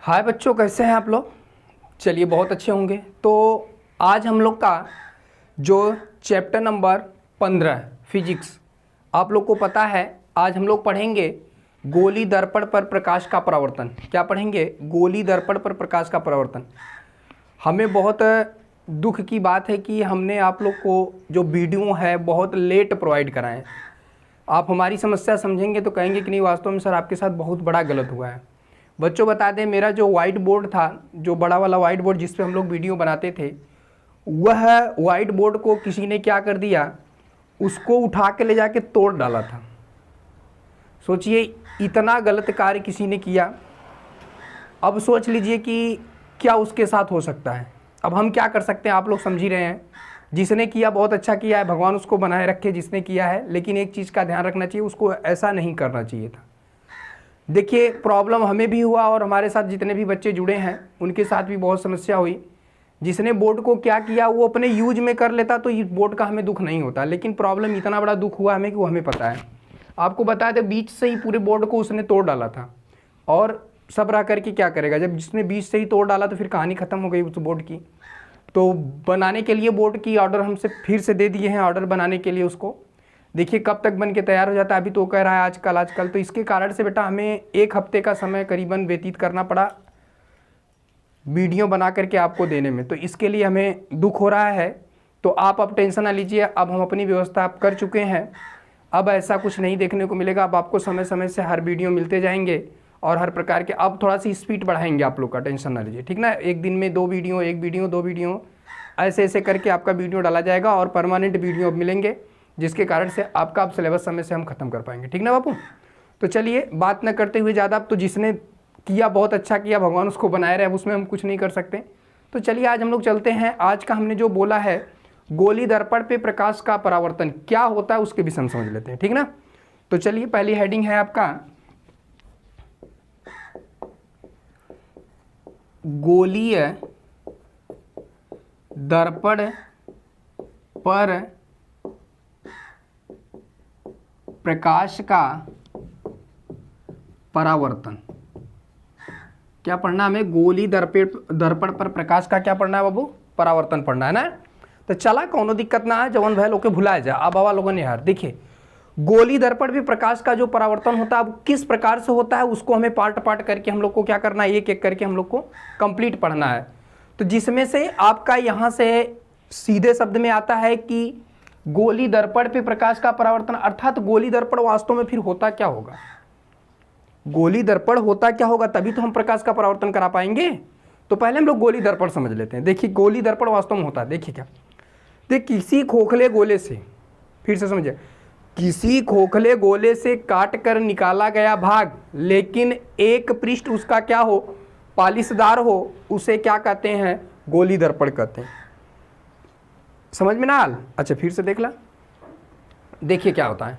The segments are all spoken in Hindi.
हाय बच्चों, कैसे हैं आप लोग। चलिए, बहुत अच्छे होंगे। तो आज हम लोग का जो चैप्टर नंबर 15 फिजिक्स, आप लोग को पता है, आज हम लोग पढ़ेंगे गोली दर्पण पर प्रकाश का परावर्तन। क्या पढ़ेंगे? गोली दर्पण पर प्रकाश का परावर्तन। हमें बहुत दुख की बात है कि हमने आप लोग को जो वीडियो है बहुत लेट प्रोवाइड कराएं। आप हमारी समस्या समझेंगे तो कहेंगे कि नहीं, वास्तव में सर आपके साथ बहुत बड़ा गलत हुआ है। बच्चों बता दें, मेरा जो वाइट बोर्ड था, जो बड़ा वाला वाइट बोर्ड जिस पे हम लोग वीडियो बनाते थे, वह वाइट बोर्ड को किसी ने क्या कर दिया, उसको उठा के ले जाके तोड़ डाला था। सोचिए, इतना गलत कार्य किसी ने किया। अब सोच लीजिए कि क्या उसके साथ हो सकता है। अब हम क्या कर सकते हैं, आप लोग समझ ही रहे हैं। जिसने किया बहुत अच्छा किया है, भगवान उसको बनाए रखे जिसने किया है, लेकिन एक चीज़ का ध्यान रखना चाहिए, उसको ऐसा नहीं करना चाहिए था। देखिए, प्रॉब्लम हमें भी हुआ और हमारे साथ जितने भी बच्चे जुड़े हैं उनके साथ भी बहुत समस्या हुई। जिसने बोर्ड को क्या किया वो अपने यूज में कर लेता तो इस बोर्ड का हमें दुख नहीं होता, लेकिन प्रॉब्लम इतना बड़ा दुख हुआ हमें कि वो हमें पता है। आपको बता दें, बीच से ही पूरे बोर्ड को उसने तोड़ डाला था। और सब रह करके क्या करेगा, जब जिसने बीच से ही तोड़ डाला तो फिर कहानी ख़त्म हो गई उस बोर्ड की। तो बनाने के लिए बोर्ड की ऑर्डर हमसे फिर से दे दिए हैं, ऑर्डर बनाने के लिए उसको। देखिए कब तक बन के तैयार हो जाता है। अभी तो कह रहा है आजकल। तो इसके कारण से बेटा हमें 1 हफ्ते का समय करीबन व्यतीत करना पड़ा वीडियो बना करके आपको देने में। तो इसके लिए हमें दुख हो रहा है। तो आप अब टेंशन ना लीजिए, अब हम अपनी व्यवस्था आप कर चुके हैं। अब ऐसा कुछ नहीं देखने को मिलेगा। अब आपको समय समय से हर वीडियो मिलते जाएंगे और हर प्रकार के। अब थोड़ा सी स्पीड बढ़ाएंगे आप लोग का, टेंशन ना लीजिए, ठीक ना। एक दिन में 2 वीडियो, 1 वीडियो, 2 वीडियो, ऐसे ऐसे करके आपका वीडियो डाला जाएगा और परमानेंट वीडियो अब मिलेंगे, जिसके कारण से आपका अब सिलेबस समय से हम खत्म कर पाएंगे, ठीक ना बापू। तो चलिए बात न करते हुए ज़्यादा, अब तो जिसने किया बहुत अच्छा किया, भगवान उसको बनाए रहे, अब उसमें हम कुछ नहीं कर सकते। तो चलिए आज हम लोग चलते हैं। आज का हमने जो बोला है गोली दर्पण पे प्रकाश का परावर्तन क्या होता है उसके विषय में समझ लेते हैं, ठीक ना। तो चलिए, पहली हेडिंग है आपका गोलीय दर्पण पर प्रकाश का परावर्तन। क्या पढ़ना हमें? गोली दर्पण पर प्रकाश का क्या पढ़ना है बाबू? परावर्तन पढ़ना है ना। तो चला, कोनो दिक्कत ना है, जवन भय लोग के भुलाए जा। अब बाबा लोगों ने यार देखिए, गोली दर्पण भी प्रकाश का जो परावर्तन होता है, अब किस प्रकार से होता है उसको हमें पार्ट पार्ट करके हम लोग को क्या करना है, एक एक करके हम लोग को कंप्लीट पढ़ना है। तो जिसमें से आपका यहाँ से सीधे शब्द में आता है कि गोली दर्पण पे प्रकाश का परावर्तन, अर्थात गोली दर्पण वास्तव में फिर होता क्या होगा। गोली दर्पण होता क्या होगा, तभी तो हम प्रकाश का परावर्तन करा पाएंगे। तो पहले हम लोग गोली दर्पण समझ लेते हैं। देखिए गोली दर्पण वास्तव में होता है, देखिए क्या। देखिए किसी खोखले गोले से, फिर से समझिए, किसी खोखले गोले से काट कर निकाला गया भाग, लेकिन एक पृष्ठ उसका क्या हो, पालिशदार हो, उसे क्या कहते हैं, गोली दर्पण कहते हैं। समझ में ना आल? अच्छा फिर से देख ला। देखिए क्या होता है,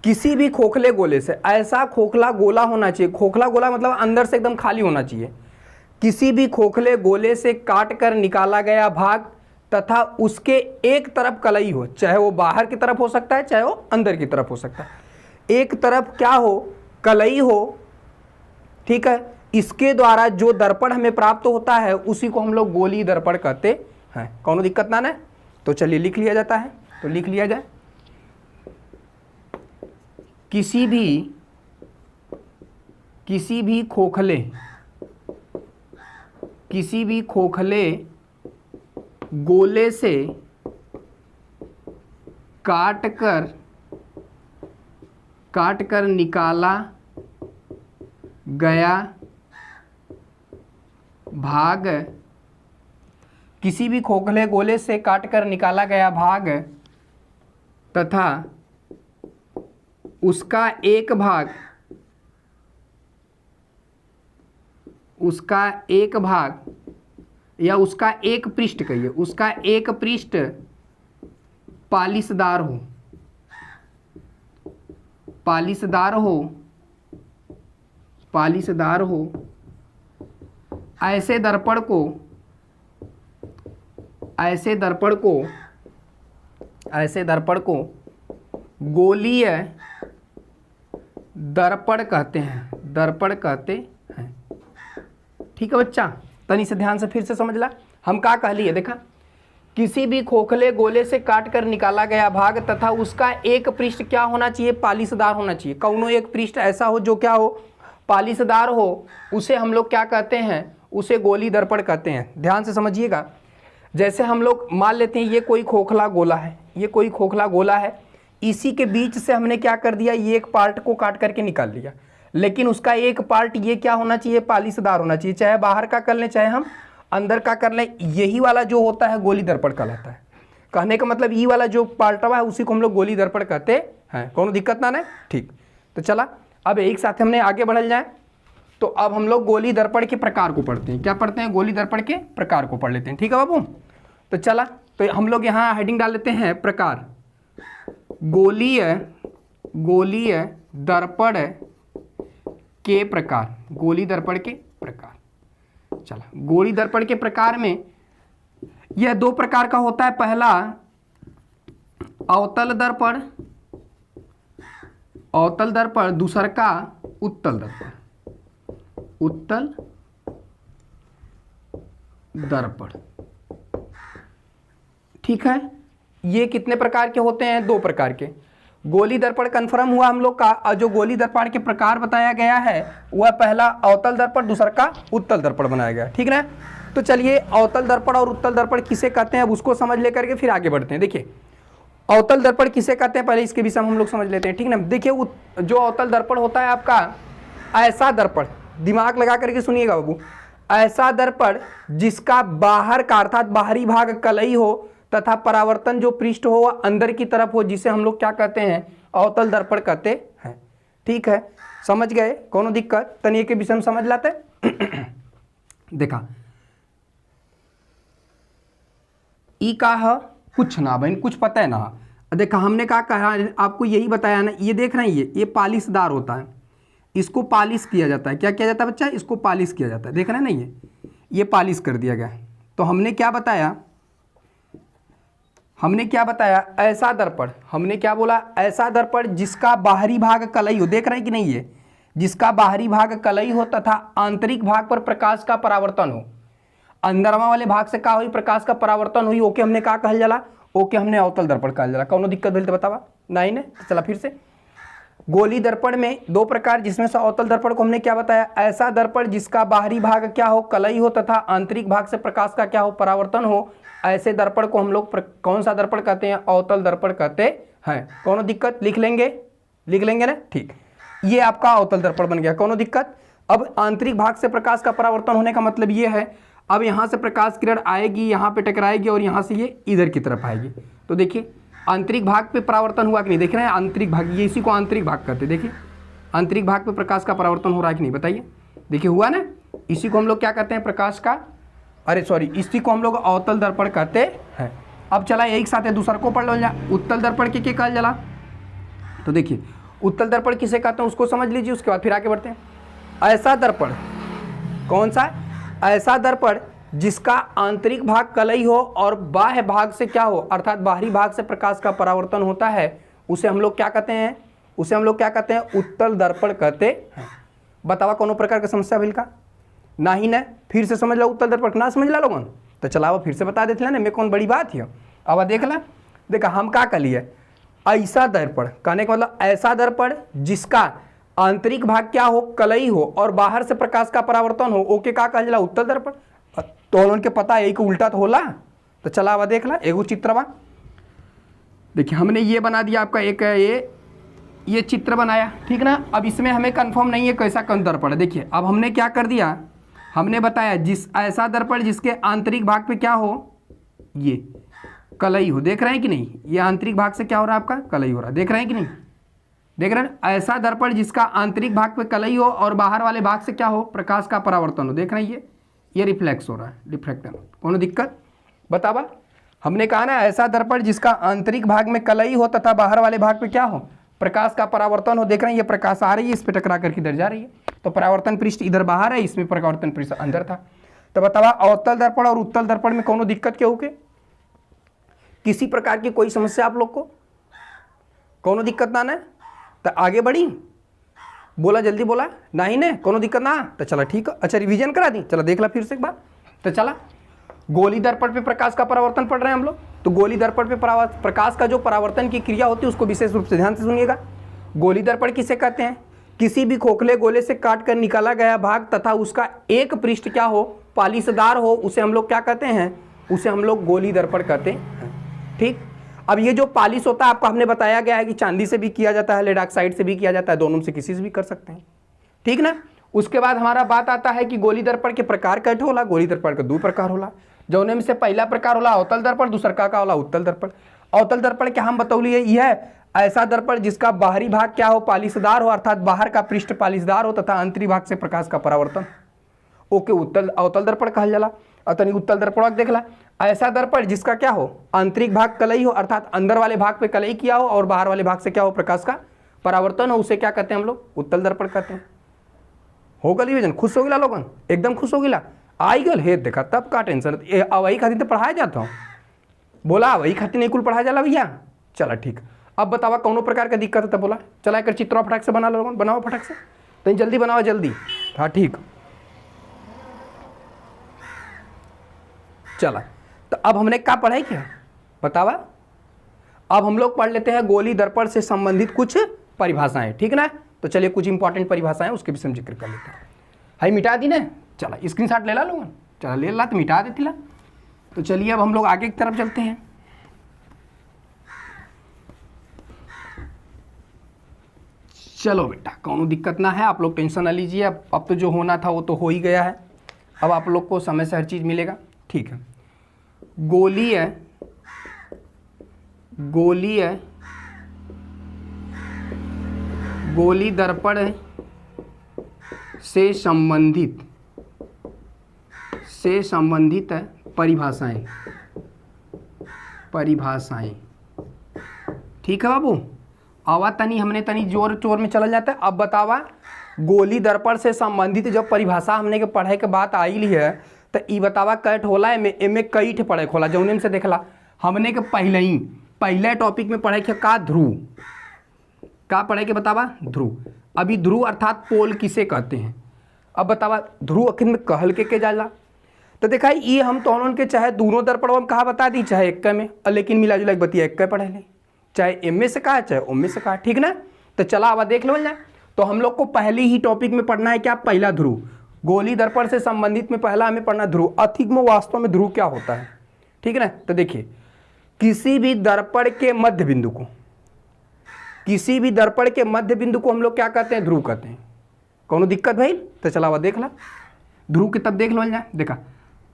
किसी भी खोखले गोले से, ऐसा खोखला गोला होना चाहिए, खोखला गोला मतलब अंदर से एकदम खाली होना चाहिए। किसी भी खोखले गोले से काट कर निकाला गया भाग तथा उसके एक तरफ कलई हो, चाहे वो बाहर की तरफ हो सकता है चाहे वो अंदर की तरफ हो सकता है, एक तरफ क्या हो, कलई हो, ठीक है। इसके द्वारा जो दर्पण हमें प्राप्त होता है उसी को हम लोग गोली दर्पण कहते हैं। कौनो दिक्कत ना। तो चलिए लिख लिया जाता है, तो लिख लिया जाए। किसी भी खोखले गोले से काट कर निकाला गया भाग, किसी भी खोखले गोले से काट कर निकाला गया भाग तथा उसका एक भाग या उसका एक पृष्ठ, कहिए उसका एक पृष्ठ पालिशदार हो, ऐसे दर्पण को गोलीय दर्पण कहते हैं। ठीक है बच्चा, तनी से ध्यान से फिर से समझ ला। हम का कह लिए, देखा, किसी भी खोखले गोले से काट कर निकाला गया भाग तथा उसका एक पृष्ठ क्या होना चाहिए, पालिशदार होना चाहिए। कौनो एक पृष्ठ ऐसा हो जो क्या हो, पालिशदार हो, उसे हम लोग क्या कहते हैं, उसे गोली दर्पण कहते हैं। ध्यान से समझिएगा। जैसे हम लोग मान लेते हैं ये कोई खोखला गोला है, ये कोई खोखला गोला है, इसी के बीच से हमने क्या कर दिया, ये एक पार्ट को काट करके निकाल लिया, लेकिन उसका एक पार्ट ये क्या होना चाहिए, पालिशदार होना चाहिए। चाहे बाहर का कर लें चाहे हम अंदर का कर लें, यही वाला जो होता है गोली दर्पण कहलाता है। कहने का मतलब ये वाला जो पार्टवा है उसी को हम लोग गोली दर्पण कहते हैं। कोनो दिक्कत ना, ठीक। तो चला अब एक साथ हमने आगे बढ़ल जाए। तो अब हम लोग गोली दर्पण के प्रकार को पढ़ते हैं। क्या पढ़ते हैं, गोली दर्पण के प्रकार को पढ़ लेते हैं। ठीक है बाबू, तो चला, तो हम लोग यहाँ हेडिंग डाल लेते हैं प्रकार, गोलीय दर्पण के प्रकार, गोली दर्पण के प्रकार। चला, गोली दर्पण के प्रकार में यह दो प्रकार का होता है। पहला अवतल दर्पण, दूसरा का उत्तल दर्पण। ठीक है, ये कितने प्रकार के होते हैं, दो प्रकार के। गोली दर्पण कंफर्म हुआ हम लोग का, और जो गोली दर्पण के प्रकार बताया गया है वह पहला अवतल दर्पण, दूसरा का उत्तल दर्पण बनाया गया। ठीक ना, तो चलिए अवतल दर्पण और उत्तल दर्पण किसे कहते हैं अब उसको समझ लेकर के फिर आगे बढ़ते हैं। देखिए अवतल दर्पण किसे कहते हैं, पहले इसके विषय में हम लोग समझ लेते हैं। ठीक ना, देखिए जो अवतल दर्पण होता है आपका ऐसा दर्पण, दिमाग लगा करके सुनिएगा बाबू, ऐसा दर्पण जिसका बाहर का अर्थात बाहरी भाग कलई हो तथा परावर्तन जो पृष्ठ हो वह अंदर की तरफ हो, जिसे हम लोग क्या कहते हैं, अवतल दर्पण कहते हैं। ठीक है, समझ गए, कोनो दिक्कत, तनिए के विषय में समझ लाते। देखा ई का है कुछ ना बहन, कुछ पता है ना। देखा हमने कहा आपको यही बताया ना, ये देख रहे हैं, ये पालिशदार होता है, इसको पालिश किया जाता है। क्या किया जाता है बच्चा, इसको पालिश किया जाता है। देख रहे हैं ना, ये पालिश कर दिया गया। तो हमने क्या बताया, ऐसा दर्पण, हमने क्या बोला, ऐसा दर्पण जिसका बाहरी भाग कलई हो, देख रहे हैं कि नहीं, ये जिसका बाहरी भाग कलई हो तथा आंतरिक भाग पर प्रकाश का परावर्तन हो। अंदरवा वाले भाग से का हुई, प्रकाश का परावर्तन हुई, ओके हमने का कहल जाला, ओके हमने अवतल दर्पण कहल जाला। कौनो दिक्कत भेल तो बतावा, नहीं ने, चला फिर से। गोली दर्पण में दो प्रकार, जिसमें से अवतल दर्पण को हमने क्या बताया, ऐसा दर्पण जिसका बाहरी भाग क्या हो, कलई हो तथा आंतरिक भाग से प्रकाश का क्या हो, परावर्तन हो। ऐसे दर्पण को हम लोग कौन सा दर्पण कहते हैं, अवतल दर्पण कहते हैं। कोनो दिक्कत, लिख लेंगे ना, ठीक। ये आपका अवतल दर्पण बन गया, कोनो दिक्कत। अब आंतरिक भाग से प्रकाश का परावर्तन होने का मतलब ये है, अब यहाँ से प्रकाश किरण आएगी, यहाँ पे टकराएगी और यहाँ से ये इधर की तरफ आएगी। तो देखिए आंतरिक भाग पे परावर्तन हुआ कि नहीं, देख रहे हैं, आंतरिक भाग, ये इसी को आंतरिक भाग कहते हैं। देखिए आंतरिक भाग पे प्रकाश का परावर्तन हो रहा है कि नहीं, बताइए। देखिए हुआ ना, इसी को हम लोग क्या कहते हैं, प्रकाश का, इसी को हम लोग अवतल दर्पण कहते हैं। अब चला एक साथ है दूसरा को पढ़ लो जा, उत्तल दर्पण के कहल जाला। तो देखिए उत्तल दर्पण किसे कहते हैं उसको समझ लीजिए, उसके बाद फिर आगे बढ़ते हैं। ऐसा दर्पण, कौन सा, ऐसा दर्पण जिसका आंतरिक भाग कलई हो और बाह्य भाग से क्या हो, अर्थात बाहरी भाग से प्रकाश का परावर्तन होता है, उसे हम लोग क्या कहते हैं, उत्तल दर्पण कहते हैं। बतावा कोनो प्रकार का समस्या बिल का नहीं ना, फिर से समझ लो, उत्तल दर्पण ना समझ ला लोगन तो चलाओ फिर से बता देते ना, मैं कौन बड़ी बात है। अब देख ला, देखा हम का कलिए, ऐसा दर्पण कहने का मतलब ऐसा दर्पण जिसका आंतरिक भाग क्या हो, कलई हो और बाहर से प्रकाश का परावर्तन हो, ओके का कहल जाला, उत्तल दर्पण। तो उनके पता है कि उल्टा तो होला। तो चला हुआ देख ला, एगो चित्रवा, देखिए हमने ये बना दिया आपका एक ये चित्र बनाया, ठीक ना। अब इसमें हमें कंफर्म नहीं है कैसा कौन दर्पण है। देखिए अब हमने क्या कर दिया, हमने बताया जिस ऐसा दर्पण जिसके आंतरिक भाग पे क्या हो, ये कलई हो, देख रहे हैं कि नहीं, ये आंतरिक भाग से क्या हो रहा है आपका, कलई हो रहा है, देख रहे हैं कि नहीं, देख रहे हैं। ऐसा दर्पण जिसका आंतरिक भाग पे कलई हो और बाहर वाले भाग से क्या हो, प्रकाश का परावर्तन हो, देख रहे हैं, ये रिफ्लेक्स हो रहा है, रिफ्लेक्टर, कोनो दिक्कत बतावा। हमने कहा ना ऐसा दर्पण जिसका आंतरिक भाग में कलई हो तथा बाहर वाले भाग पे क्या हो, प्रकाश का परावर्तन हो, देख रहे हैं ये प्रकाश आ रही है, इस पे टकरा करके इधर जा रही है, तो परावर्तन पृष्ठ इधर बाहर है, इसमें परावर्तन पृष्ठ अंदर था। तो बतावा अवतल दर्पण और उत्तल दर्पण में कोनो दिक्कत क्या होगी, किसी प्रकार की कोई समस्या आप लोग को, कोनो दिक्कत ना, तो आगे बढ़ी। बोला जल्दी बोला नहीं ने कोनो दिक्कत ना। तो चला ठीक है, अच्छा रिवीजन करा दी, चला देख ला फिर से एक बार। तो चला गोली दर्पण पे प्रकाश का परावर्तन पढ़ रहे हैं हम लोग। तो गोली दर्पण पे प्रकाश का जो परावर्तन की क्रिया होती है उसको विशेष रूप से ध्यान से सुनिएगा। गोली दर्पण किसे कहते हैं? किसी भी खोखले गोले से काट कर निकाला गया भाग तथा उसका एक पृष्ठ क्या हो, पालिशदार हो, उसे हम लोग क्या कहते हैं? उसे हम लोग गोली दर्पण कहते हैं। ठीक, अब ये जो पालिश होता है आपको हमने बताया गया है कि चांदी से भी किया जाता है, लेड ऑक्साइड से भी किया जाता है, दोनों में से किसी से भी कर सकते हैं। ठीक ना। उसके बाद हमारा बात आता है कि गोली दर्पण के प्रकार कैसे होला। गोली दर्पण के दो प्रकार होला, जौने में से पहला प्रकार होला अवतल दर्पण, दूसरा का होला उत्तल दर्पण। अवतल दर्पण क्या हम बतौलिए, यह ऐसा दर्पण जिसका बाहरी भाग क्या हो, पालिशदार हो, अर्थात बाहर का पृष्ठ पालिशदार हो तथा आंतरिक भाग से प्रकाश का परावर्तन। ओके, अवतल दर्पण कहल जाला। अतनी उत्तल दर्पण देखला, ऐसा दर्पण जिसका क्या हो, आंतरिक भाग कलई हो, अर्थात अंदर वाले भाग पे कलई किया हो और बाहर वाले भाग से क्या हो, प्रकाश का परावर्तन हो, उसे क्या कहते हैं हम लोग? उत्तल दर्पण कहते हैं। हो गल रिवीजन? खुश हो गिला लोगन? एकदम खुश हो गिला? आई गल हे, देखा तब का टेंशन। वही खातिर तो पढ़ाया जाता हूँ, बोला वही खातिर नहीं कुल पढ़ाया जाला भैया। चला ठीक, अब बतावा कौनो प्रकार का दिक्कत है तो बोला। चला एक चित्रा फटाक से बना लो लोगन, बनाओ फटाक से, तो जल्दी बनाओ जल्दी। हाँ ठीक, चला तो अब हमने क्या पढ़ाई क्या बतावा। अब हम लोग पढ़ लेते हैं गोली दर्पण से संबंधित कुछ परिभाषाएं। ठीक ना। तो चलिए कुछ इंपॉर्टेंट परिभाषाएं उसके विषय में जिक्र कर लेते हैं। हाई मिटा दी ना, चला स्क्रीनशॉट ले ला लोगन, चला ले ला तो मिटा देती ला। तो चलिए अब हम लोग आगे की तरफ चलते हैं। चलो बेटा कौनो दिक्कत ना है, आप लोग टेंशन ना लीजिए। अब तो जो होना था वो तो हो ही गया है, अब आप लोग को समय से हर चीज़ मिलेगा। ठीक है, गोली दर्पण से संबंधित परिभाषाएं। ठीक है बाबू, आवा तनी हमने तनी जोर चोर में चल जाता है। अब बतावा गोली दर्पण से संबंधित जब परिभाषा हमने के पढ़े के बात आई है तो ई बतावा कैट होला एमे कई ठे पढ़े होला, जौने से देखला हमने के पहले टॉपिक में पढ़े के का ध्रुव, का पढ़े के बतावा ध्रुव। अभी ध्रुव अर्थात पोल किसे कहते हैं। अब बतावा ध्रुव आखिर में कहल के जाला। तो देखा ये हम तो के चाहे दोनों दर्पण हम कहा बता दी, चाहे एक में, लेकिन मिला जुला बतिया एक पढ़े ले, चाहे एम में से कहा चाहे ओम में से कहा। ठीक ना। तो चला अब देख लो ना, तो हम लोग को पहले ही टॉपिक में पढ़ना है क्या, पहला ध्रुव। गोली दर्पण से संबंधित में पहला हमें पढ़ना ध्रुव। अधिक में वास्तव में ध्रुव क्या होता है। ठीक है ना। तो देखिए किसी भी दर्पण के मध्य बिंदु को हम लोग क्या कहते हैं, ध्रुव कहते हैं। कौनो दिक्कत भाई? तो चला हुआ देख ला ध्रुव के, तब देख लो जाए। देखा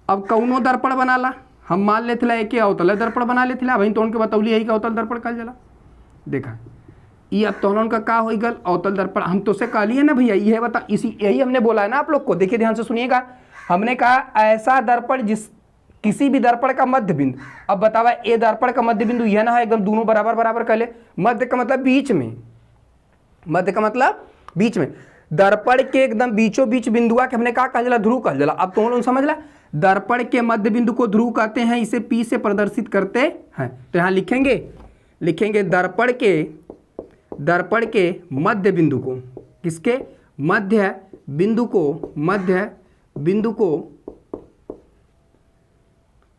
अब कौनो दर्पण बना ला, हम मान लेते ला एक अवतल दर्पण बना लेते ला, वहीं तो उनके बतौली यही का अवतल दर्पण कल जला। देखा ये अब तो का का हो गल अवतल दर्पण, हम तो से कह लिए ना भैया, ये बता इसी यही हमने बोला है ना आप लोग को। देखिए ध्यान से सुनिएगा, हमने कहा ऐसा दर्पण जिस किसी भी दर्पण का मध्य बिंदु। अब बतावा ए दर्पण का मध्य बिंदु यह ना है एकदम दोनों बराबर बराबर कर ले, मध्य का मतलब बीच में, मध्य का मतलब बीच में, दर्पण के एकदम बीचों बीच बिंदुआ के हमने कहा कहा जला ध्रुव कहा जला। अब तो लोग समझ ला, दर्पण के मध्य बिंदु को ध्रुव कहते हैं, इसे P से प्रदर्शित करते हैं। तो यहाँ लिखेंगे दर्पण के मध्य बिंदु को, किसके मध्य बिंदु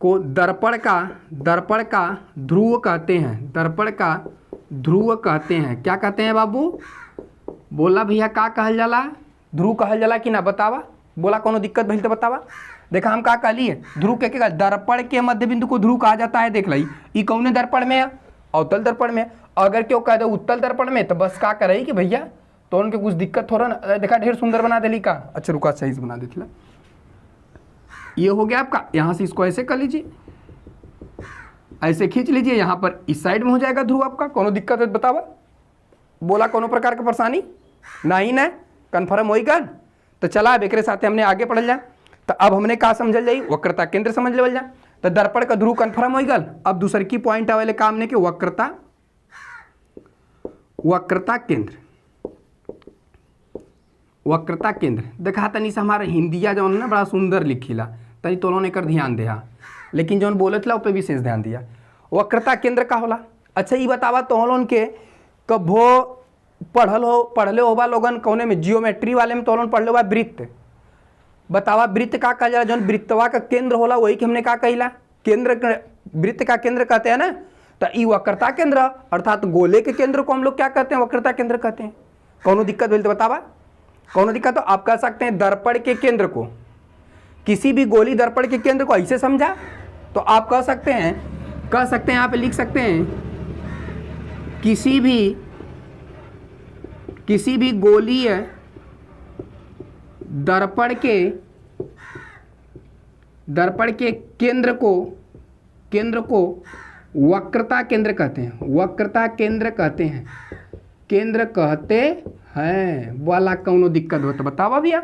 को दर्पण का ध्रुव कहते हैं, दर्पण का ध्रुव कहते हैं। क्या कहते हैं बाबू? बोला भैया का कहल जाला, ध्रुव कहल जाला कि ना बतावा। बोला कोनो दिक्कत भइल तो बतावा। देखा हम का कहली है, ध्रुव के दर्पण के मध्य बिंदु को ध्रुव कहा जाता है। देख ली ई कौने दर्पण में है, अवतल दर्पण में। अगर क्यों कह दे उत्तल दर्पण में तो बस का करे कि भैया तो उनके कुछ दिक्कत हो रहा ना। देखा ढेर सुंदर बना देली का, अच्छा रुका सही से बना देती। ये हो गया आपका, यहाँ से इसको ऐसे कर लीजिए, ऐसे खींच लीजिए, यहाँ पर इस साइड में हो जाएगा ध्रुव आपका। कोनो दिक्कत है बतावा। बोला कोनो प्रकार का परेशानी नहीं ना, कन्फर्म हो गल। तो चला अब एक साथ हमने आगे पढ़ल जाए। तो अब हमने कहा समझल जाई, वक्रता केंद्र समझ लेवल जाए। तो दर्पण का ध्रुव कन्फर्म हो गल। अब दूसर की पॉइंट आवे काम ने कि वक्रता केंद्र। देखा तनी से हमारा हिंदिया जो ना बड़ा सुंदर लिखिला, तनी तो उन्होंने कर ध्यान दिया, लेकिन जो बोलत ला उस पर विशेष ध्यान दिया। वक्रता केंद्र का होला। अच्छा ये बतावा तो के कभो पढ़ले होबा लोगन कौने में, जियोमेट्री वाले में तो पढ़ लो बा वृत्त। बतावा वृत्त का कहल जाला, जौन वृत्तवा का केंद्र होला वही के हमने का कहिला केंद्र, वृत्त का केंद्र कहते हैं ना। तो ई वक्रता केंद्र अर्थात गोले के केंद्र को हम लोग क्या कहते हैं, वक्रता केंद्र कहते हैं। कौनो दिक्कत बोलते बतावा, कौनो दिक्कत तो आप कह सकते हैं दर्पण के केंद्र को, किसी भी गोली दर्पण के केंद्र को ऐसे समझा तो आप कह सकते हैं यहाँ पे लिख सकते हैं किसी भी गोलीय दर्पण के केंद्र को वक्रता केंद्र कहते हैं, वक्रता केंद्र कहते हैं। बोला कौनो दिक्कत हो तो बतावा भैया,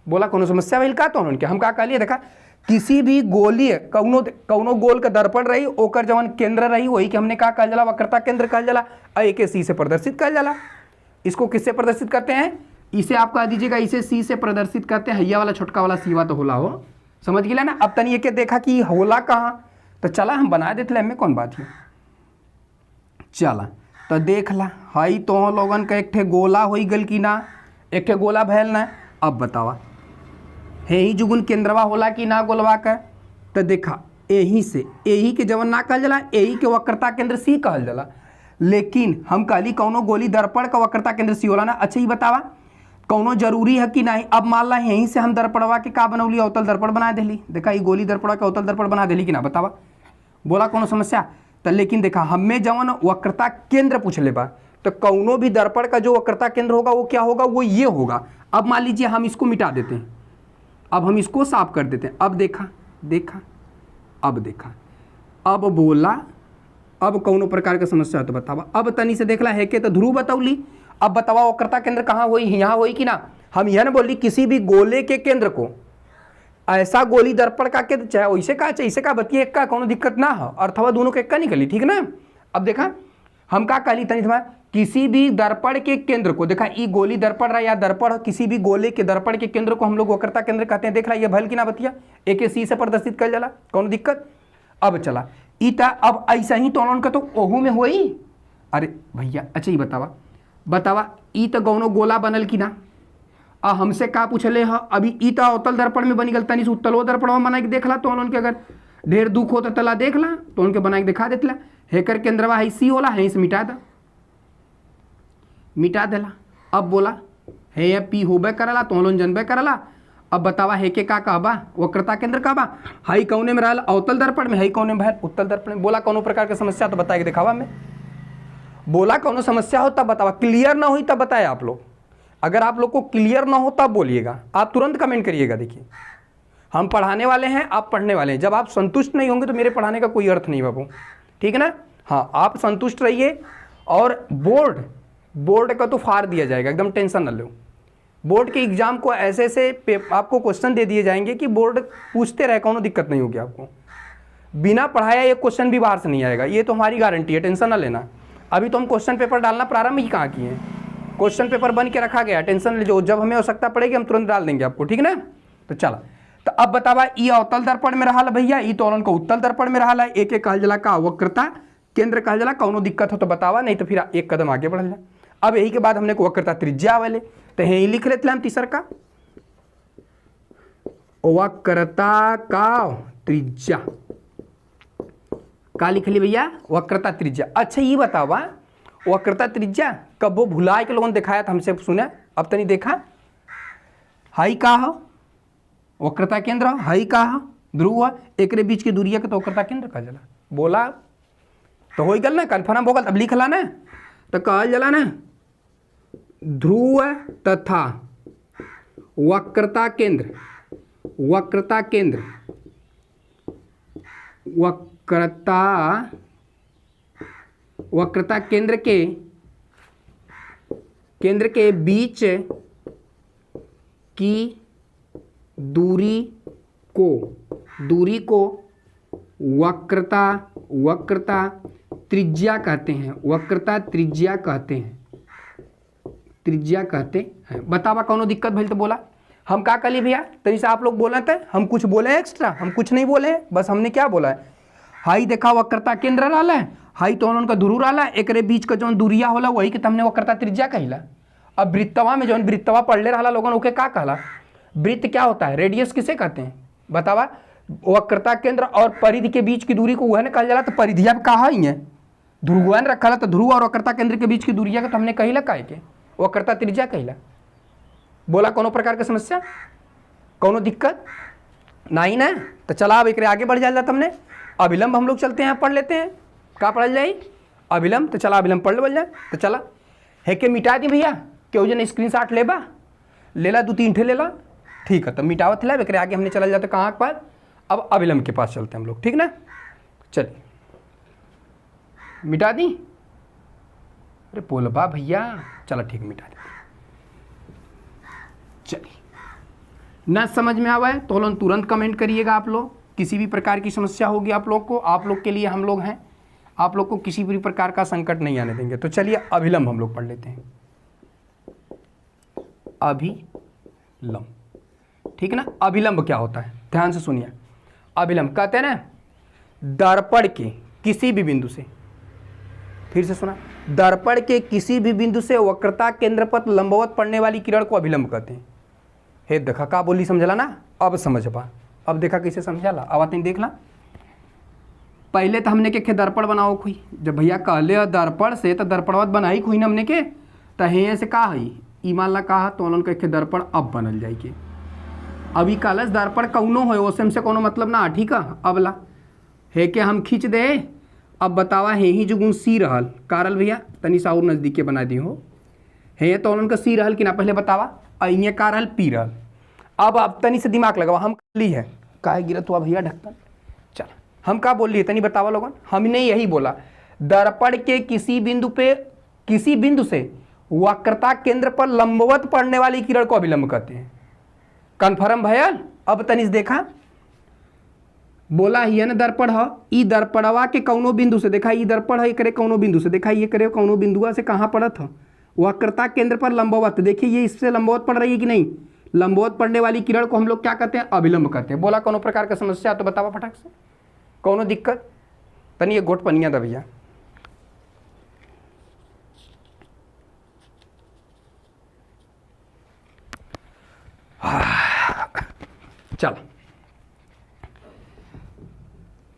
बोला कौनो समस्या भइल का तो उनके हम का कहलिए, देखा किसी भी गोलीय कौनो गोल का दर्पण रही ओकर जवन केंद्र रही वही के हमने का कहल जाला, वक्रता केंद्र कहल जाला। ए के सी से प्रदर्शित कहल जाला। इसको किससे प्रदर्शित करते हैं, इसे आप कह दीजिएगा इसे सी से प्रदर्शित करते हैं। हैया वाला छोटका वाला सीवा तो होला हो, समझ गया ना। अब तनी के देखा कि होला कहाँ, तो चला हम बना देते हमें कौन बात है। चला तो देख ला, हई तो लोगन का एक ठे गोला हो गल कि ना, एक ठे गोला भैल ना। अब बतावा हे ही जुगुन केंद्रवा होला कि ना गोलवा का, तो देखा यही के जवन ना कहल जाला, यही के वक्रता केंद्र सी कहल जाला। लेकिन हम कहली कौनो गोली दर्पण का वक्रता केंद्र सी होला ना। अच्छा ही बतावा कौनो जरूरी है कि नहीं। अब मान ला यहीं से हम दर्पणवा के का बनौली, अवतल दर्पण बना देली। देखा ये गोली दर्पण का अवतल दर्पण बना देली कि ना, बतावा बोला कौनो समस्या। तो लेकिन देखा हमें जवन वक्रता केंद्र पूछ ले बा, तो कौनो भी दर्पण का जो वक्रता केंद्र होगा वो क्या होगा, वो ये होगा। अब मान लीजिए हम इसको मिटा देते हैं, अब हम इसको साफ कर देते हैं। अब देखा अब बोला अब कौनो प्रकार का समस्या हो तो बतावा। अब तनी से देखला है के तो ध्रुव बतौली। अब बतावा वक्रता केंद्र कहाँ हुई, यहाँ हुई कि ना। हम यह ना बोली किसी भी गोले के केंद्र को, ऐसा गोली दर्पण का केंद्र चाहे वैसे का चाहे इसे का बतिए एक का कोनो दिक्कत ना हो, अर्थवा दोनों के एक का निकली, ठीक ना। अब देखा हम का कहली तनी किसी भी दर्पण के केंद्र को, देखा ई गोली दर्पण रहा या दर्पण किसी भी गोले के दर्पण के केंद्र को हम लोग वक्रता केंद्र कहते हैं। देख रहा ये भल की ना बतिया, ए के सी से प्रदर्शित कर जाला, कौन दिक्कत। अब चला ईटा, अब ऐसा ही तोलन का तो ओहू में होई। अरे भैया अच्छा ही बतावा ई तो गौनो गोला बनल की ना। हमसे का पूछले ह, अभी ई तो अवतल दर्पण में बनी गल, तनी से उत्तलो दर्पण में बना के देख ला, तो उनके अगर ढेर दुख हो तो तला देख ला, तो उनके बना के दिखा देतला। हेकर केंद्रवा है सी होला, है से मिटा देला। अब बोला हे पी होबे करला, तो लोन जनबे करला। अब बतावा हे के का कहबा, वक्रता केंद्र कहबा। हई कौने में रहल, अवतल दर्पण में, हई कौने में है, उत्तल दर्पण में। बोला कौनो प्रकार की समस्या तो बता के दिखावा में। बोला कौनो समस्या हो तब बतावा, क्लियर ना हुई तब बताए आप लोग। अगर आप लोग को क्लियर ना हो तब बोलिएगा, आप तुरंत कमेंट करिएगा। देखिए हम पढ़ाने वाले हैं, आप पढ़ने वाले हैं। जब आप संतुष्ट नहीं होंगे तो मेरे पढ़ाने का कोई अर्थ नहीं बाबू, ठीक है ना। हाँ आप संतुष्ट रहिए, और बोर्ड का तो फाड़ दिया जाएगा, एकदम टेंशन न लो। बोर्ड के एग्जाम को ऐसे आपको क्वेश्चन दे दिए जाएंगे कि बोर्ड पूछते रहे, कोनो दिक्कत नहीं होगी आपको। बिना पढ़ाया एक क्वेश्चन भी बाहर से नहीं आएगा, ये तो हमारी गारंटी है, टेंशन ना लेना। अभी तो हम क्वेश्चन पेपर डालना प्रारंभ ही कहाँ किए हैं, क्वेश्चन पेपर बन के रखा गया, टेंशन ले जो, जब हमें आवश्यकता पड़ेगी हम तुरंत डाल देंगे आपको, ठीक है ना। तो चला, तो अब बतावा ये अवतल दर्पण में रहा भैया, ये तो उनको उत्तल दर्पण में रहा। एक एक कहल जला का वक्रता केंद्र कहल जला। कौनो दिक्कत हो तो बतावा, नहीं तो फिर एक कदम आगे बढ़ जा। अब यही के बाद हमने को वक्रता त्रिज्या वाले, तो यही लिख लेते हम तीसर का, वक्रता का त्रिज्या का लिख ली भैया, वक्रता त्रिज्या। अच्छा ये बतावा वक्रता त्रिज्या कब वो भुला के लोगों ने दिखाया था, हमसे सुना। अब तनी देखा हाई का हो वक्रता केंद्र, हाई का हो ध्रुव, एक बीच की दूरिया के तो वक्रता केंद्र कहा जला। बोला तो हो गल ना, कन्फर्म हो गल। अब लिखला ना, तो कहल जला ना ध्रुव तथा वक्रता केंद्र, वक्रता केंद्र, वक्रता केंद्र के बीच की दूरी को वक्रता त्रिज्या कहते हैं, वक्रता त्रिज्या कहते हैं। बतावा कौनो दिक्कत भइल तो बोला। हम का कली भैया तरी से आप लोग बोले थे, हम कुछ बोले एक्स्ट्रा, हम कुछ नहीं बोले, बस हमने क्या बोला है, हाई देखा वक्रता केंद्र रहा है, हाई तो उनका ध्रुव रहला, एकरे बीच का जौन दूरिया होला वही के हमने वक्रता त्रिज्या कहिला। अब वृत्तवा में जौन वृत्तवा पढ़ले रहला लोगन ओके का कहला? वृत्त क्या होता है? रेडियस किसे कहते हैं बतावा? वक्रता केंद्र और परिधि के बीच की दूरी को वह ने कहल जाला। तो परिधिया कहा ही है ध्रुवन रखला, तो ध्रुव और वक्रता केंद्र के बीच की दूरिया का तो हमने कहिला काहे के वक्रता त्रिज्या कहिला। बोला कोनो प्रकार की समस्या, कोनो दिक्कत नहीं ना? तो चला अब एक आगे बढ़ जाए हमने अभिलंब हम लोग चलते हैं, पढ़ लेते हैं का पढ़ल जाए अभिलंब। तो चला अभिलंब पढ़ ले जाए। तो चला है के मिटा दी भैया, क्यों जन स्क्रीनशॉट लेबा लेला 2-3 ठे लेला, ठीक है। तो मिटावत ला एक आगे हमने चल जाते कहाँ के पास? अब अभिलंब के पास चलते हैं हम लोग, ठीक ना? चलिए मिटा दी, अरे बोलबा भैया, चलो ठीक मिटा दी। चलिए ना समझ में आवा है तो तुरंत कमेंट करिएगा आप लोग। किसी भी प्रकार की समस्या होगी आप लोग को, आप लोग के लिए हम लोग हैं, आप लोग को किसी भी प्रकार का संकट नहीं आने देंगे। तो चलिए अभिलंब हम लोग पढ़ लेते हैं। अभिलंब, ठीक है ना? अभिलंब क्या होता है ध्यान से सुनिए। अभिलंब कहते हैं ना दर्पण के किसी भी बिंदु से, फिर से सुना, दर्पण के किसी भी बिंदु से वक्रता केंद्र पर लंबवत पड़ने वाली किरण को अभिलंब कहते हैं। हे देखा का बोली समझला ना? अब समझ पा, अब देखा कैसे समझाला। अब आते देख ला, पहले तो हमने के दर्पण बनाओ खुई, जब भैया कहले दर्पण से तो दर्पणवत बनाई खुई ना हमने के, तो हे से का है ई मान ला कहा तो के दर्पण अब बनल जाए के। अभी कलश दर्पण कौनो हो ओसम से कोनो मतलब ना, ठीक है। अब ला हे के हम खींच दे, अब बतावा हे ही जो गुण सी रहल कारल भैया तनी सा और नज़दीके बना दी हो, हे तो उनका सी रहल कि ना पहले बतावा, अइए का रहल पी रहल। अब तनी से दिमाग लगावा, हम ली है काहे गिरत हुआ भैया ढक्कन, चल हम का बोल लिए तनी बतावा लोगन। हमने यही बोला दर्पण के किसी बिंदु पे, किसी बिंदु से वक्रता केंद्र पर लंबवत पड़ने वाली किरण को अभिलंब कहते हैं। कन्फर्म भैया? अब तनी देखा बोला ही है ना दर्पण है, ई दर्पणवा के कौनो बिंदु से देखा, ई दर्पण है करे कौनो बिंदु से देखा, ये करे कौनो बिंदुआ से कहाँ पड़त है वक्रता केंद्र पर लंबवत। देखिए ये इससे लंबवत पड़ रही है कि नहीं? लंबवत पड़ने वाली किरण को हम लोग क्या कहते हैं? अभिलंब कहते हैं। बोला कोनो प्रकार का समस्या तो बतावा फटाक से, कौनो दिक्कत तनी ये गोट पनिया था भैया। चल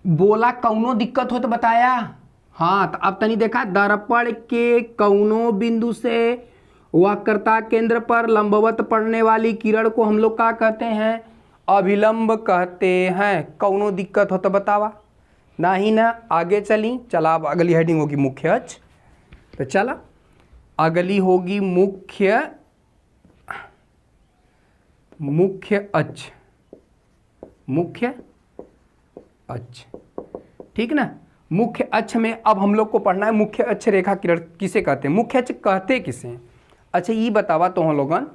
बोला कौनो दिक्कत हो तो बताया। हाँ तो अब तनी देखा दर्पण के कौनो बिंदु से वक्रता केंद्र पर लंबवत पड़ने वाली किरण को हम लोग क्या कहते हैं? अभिलंब कहते हैं। कौनो दिक्कत हो तो बतावा, ना ही ना। आगे चली, चला अब अगली हेडिंग होगी मुख्य अक्ष। तो चला अगली होगी मुख्य अक्ष, मुख्य अक्ष, ठीक ना? मुख्य अक्ष में अब हम लोग को पढ़ना है मुख्य अक्ष रेखा किरण किसे कहते हैं, मुख्य अक्ष कहते किसे हैं? अच्छा ये बतावा तो हम लोगन,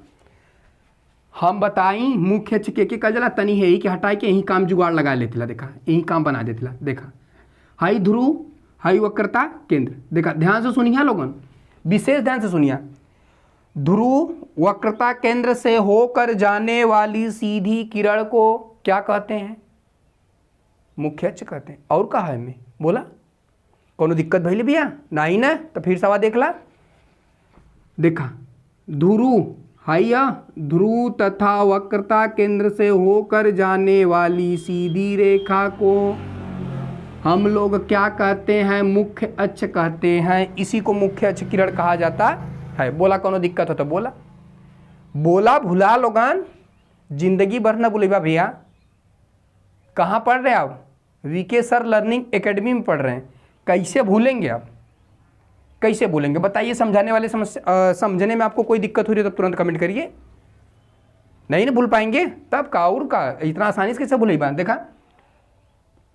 हम बताई मुख्य अक्ष के कल जला तनी है ही कि हटाए के यही काम जुगाड़ लगा लेती ला, देखा यही काम बना देती ला। देखा हाई ध्रुव हाई वक्रता केंद्र, देखा ध्यान से सुनिया लोगन, विशेष ध्यान से सुनिया। ध्रुव वक्रता केंद्र से होकर जाने वाली सीधी किरण को क्या कहते हैं? मुख्य अक्ष कहते हैं। और कहा है मैं बोला कोनो दिक्कत भइल भैया? नहीं ना? तो फिर सवा देख ला, देखा ध्रुव हाइया ध्रुव तथा वक्रता केंद्र से होकर जाने वाली सीधी रेखा को हम लोग क्या कहते हैं? मुख्य अक्ष कहते हैं। इसी को मुख्य अक्ष किरण कहा जाता है। बोला कोनो दिक्कत हो तो बोला, बोला भुला लोगन, जिंदगी भर ना भूलेगा भैया। कहाँ पढ़ रहे आप? वीके सर लर्निंग एकेडमी में पढ़ रहे हैं। कैसे भूलेंगे आप, कैसे भूलेंगे बताइए? समझाने वाले समस्या समझने में आपको कोई दिक्कत हो रही है तो तुरंत कमेंट करिए। नहीं ना भूल पाएंगे तब का और का, इतना आसानी से कैसे भूल बात। देखा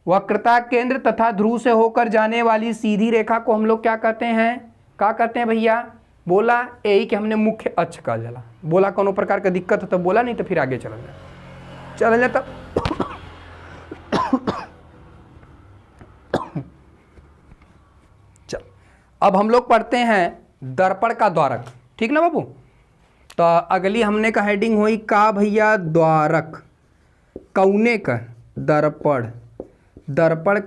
वक्रता केंद्र तथा ध्रुव से होकर जाने वाली सीधी रेखा को हम लोग क्या कहते हैं? क्या कहते हैं भैया? बोला यही कि हमने मुख्य अक्ष कहा जाला। बोला कोनो प्रकार का दिक्कत हो तो बोला, नहीं तो फिर आगे चल जाए तब। चल अब हम लोग पढ़ते हैं दर्पण का द्वारक, ठीक ना बाबू? तो अगली हमने का हेडिंग हुई का भैया? द्वारक। कौने का? दर्पण दर्पण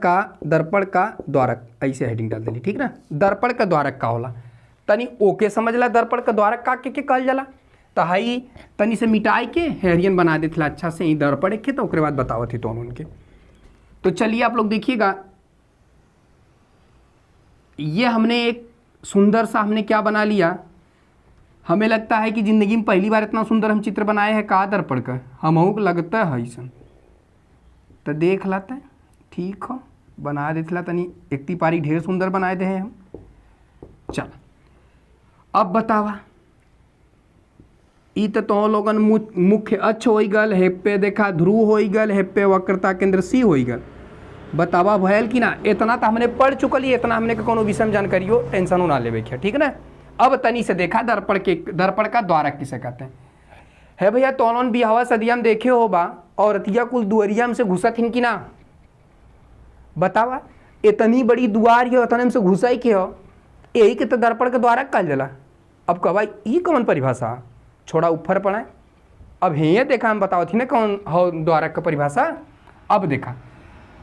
का द्वारक, ऐसे हेडिंग डाल देली, ठीक ना। दर्पण का द्वारक का होला, तनी ओके समझ ला। दर्पण का द्वारक का के कहल जाला, तो हाई तनी से मिटाई के हेरियन बना देथिला अच्छा से ही दर्पण के, तो ओकरे बाद बतावत ही तो उनके। तो चलिए आप लोग देखिएगा, ये हमने एक सुंदर सा हमने क्या बना लिया। हमें लगता है कि ज़िंदगी में पहली बार इतना सुंदर हम चित्र बनाए हैं का दर्पण का, हमहू को लगता है ऐसा। तो देख लाते हैं, ठीक हो बना देथिला तनी एक पारी ढेर सुंदर बनाए दे हम। चल अब बतावा, ई तो लोगन मुख्य अक्ष हो गल, हेप्पे देखा ध्रुव हो गल, हेप्पे वक्रता केंद्र सी हो गल। बतावा भयल कि ना, इतना तो हमने पढ़ चुकल ही, इतना हमने कोनो विषय में जानकारी हो, टेंशन ना लेवे के, ठीक ना। अब तनी से देखा दर्पण का द्वारक किसे कहते हैं। है भैया तोलन बिहावा सदिया में देखे हो बा, औरतिया कुल दुआरिया में से घुसत हिन कि ना। बतावा इतनी बड़ी दुआर है, उतने में से घुसाई के हो, यही के तो दर्पण के द्वारक कहल जाला। अब कहा ये कौन परिभाषा, छोड़ा ऊपर पड़ा। अब ये देखा हम बताओ थी ना कौन हो द्वारक का परिभाषा। अब देखा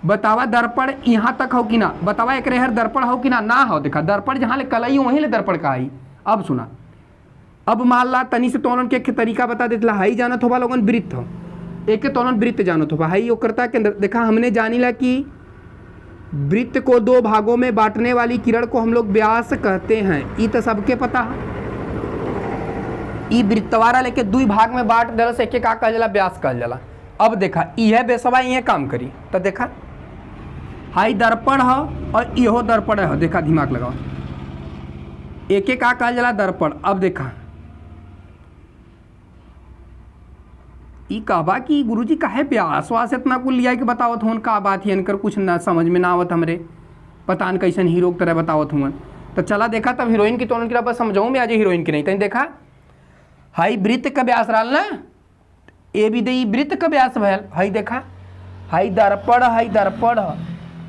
बतावा दर्पण यहाँ तक हो कि ना, बतावा एक रेहर दर्पण हो कि ना हो। देखा दर्पण जहाँ ले कलई वहीं ले दर्पण का आई। अब सुना, अब मान ला तनी से तोलन के तरीका बता देता, हाई जानत होगा लोगन वृत्त हो, एक के तोलन वृत्त जानत होगा, हाई वक्रता के अंदर। देखा हमने जानी ला कि वृत्त को दो भागों में बांटने वाली किरण को हम लोग व्यास कहते हैं, ये तो सबके पता है। ई वृत्तवारा लेके दुई भाग में बांट दिला से एक का कहल जाला, व्यास कहल जाला। अब देखा यह बेसवा ये काम करी, तो देखा हाई दर्पण हो और इहो दर्पण हो। देखा दिमाग लगाओ, एक का कहल जाला दर्पण। अब देखा ई कहबा कि गुरुजी काहे व्यास वास इतना कुल लिया कि बतावत हूँ का बात ही इनकर कुछ ना समझ में ना आवत हमरे, पता न कैसन हीरो की तरह बतावत हूँ। तो चला देखा तब हीरोइन की तोलन की बस समझाऊँ मैं आज हीरोइन की नहीं। तैन देखा हाई वृत्त का व्यास रहल ना, ए भी दे वृत्त का व्यास भयल। हाई देखा हाई दर्पण, हाई दर्पण,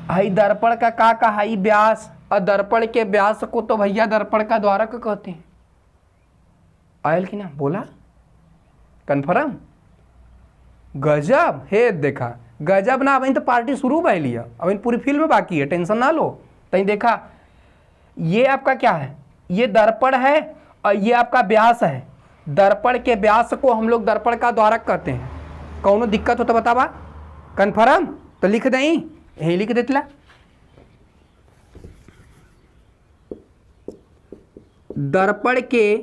हाई दर्पण का हाई व्यास, और दर्पण के व्यास को तो भैया दर्पण का द्वारक कहते हैं। आयल कि ना, बोला कन्फर्म। गजब हे, देखा गजब ना। अब तो पार्टी शुरू भय लिया, अब पूरी फिल्म बाकी है, टेंशन ना लो। तई देखा ये आपका क्या है, ये दर्पण है और ये आपका व्यास है। दर्पण के व्यास को हम लोग दर्पण का द्वारक कहते हैं। कौनो दिक्कत हो तो बतावा, कन्फर्म तो लिख दें, यही लिख देतला। दर्पण के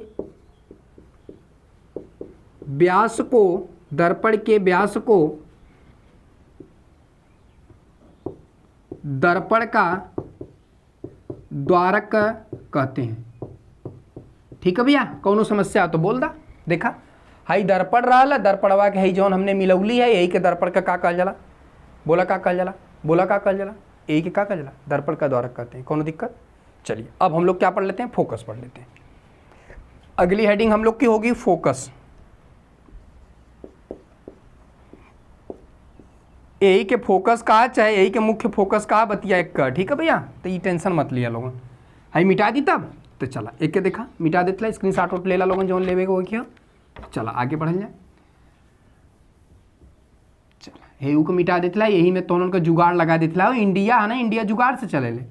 व्यास को, दर्पण के व्यास को दर्पण का द्वारक कहते हैं। ठीक है भैया, कौनो समस्या तो बोल दा। देखा हाई दर्पण रहा, दर्पणवा के हई जौन हमने मिलौली है, यही के दर्पण का कहल जाला। बोला का कहल जाला, बोला का कहल जाला, यही के का कहल जाला, दर्पण का द्वारक कहते हैं। कौनो दिक्कत। चलिए अब हम लोग क्या पढ़ लेते हैं, फोकस पढ़ लेते हैं। अगली हेडिंग हम लोग की होगी फोकस। यही के फोकस का, चाहे यही के मुख्य फोकस का बतिया एक का। ठीक है भैया, तो ये टेंशन मत लिया लोगों। हाई मिटा दी तब तो चला एक के देखा मिटा देता, स्क्रीन शॉट उठ ले ला लोगन जौन लेवे को किया। चला आगे बढ़ल जाए, चला हेऊ को मिटा देता, यही में तो उनका जुगाड़ लगा देता। इंडिया है ना, इंडिया जुगाड़ से चले ले,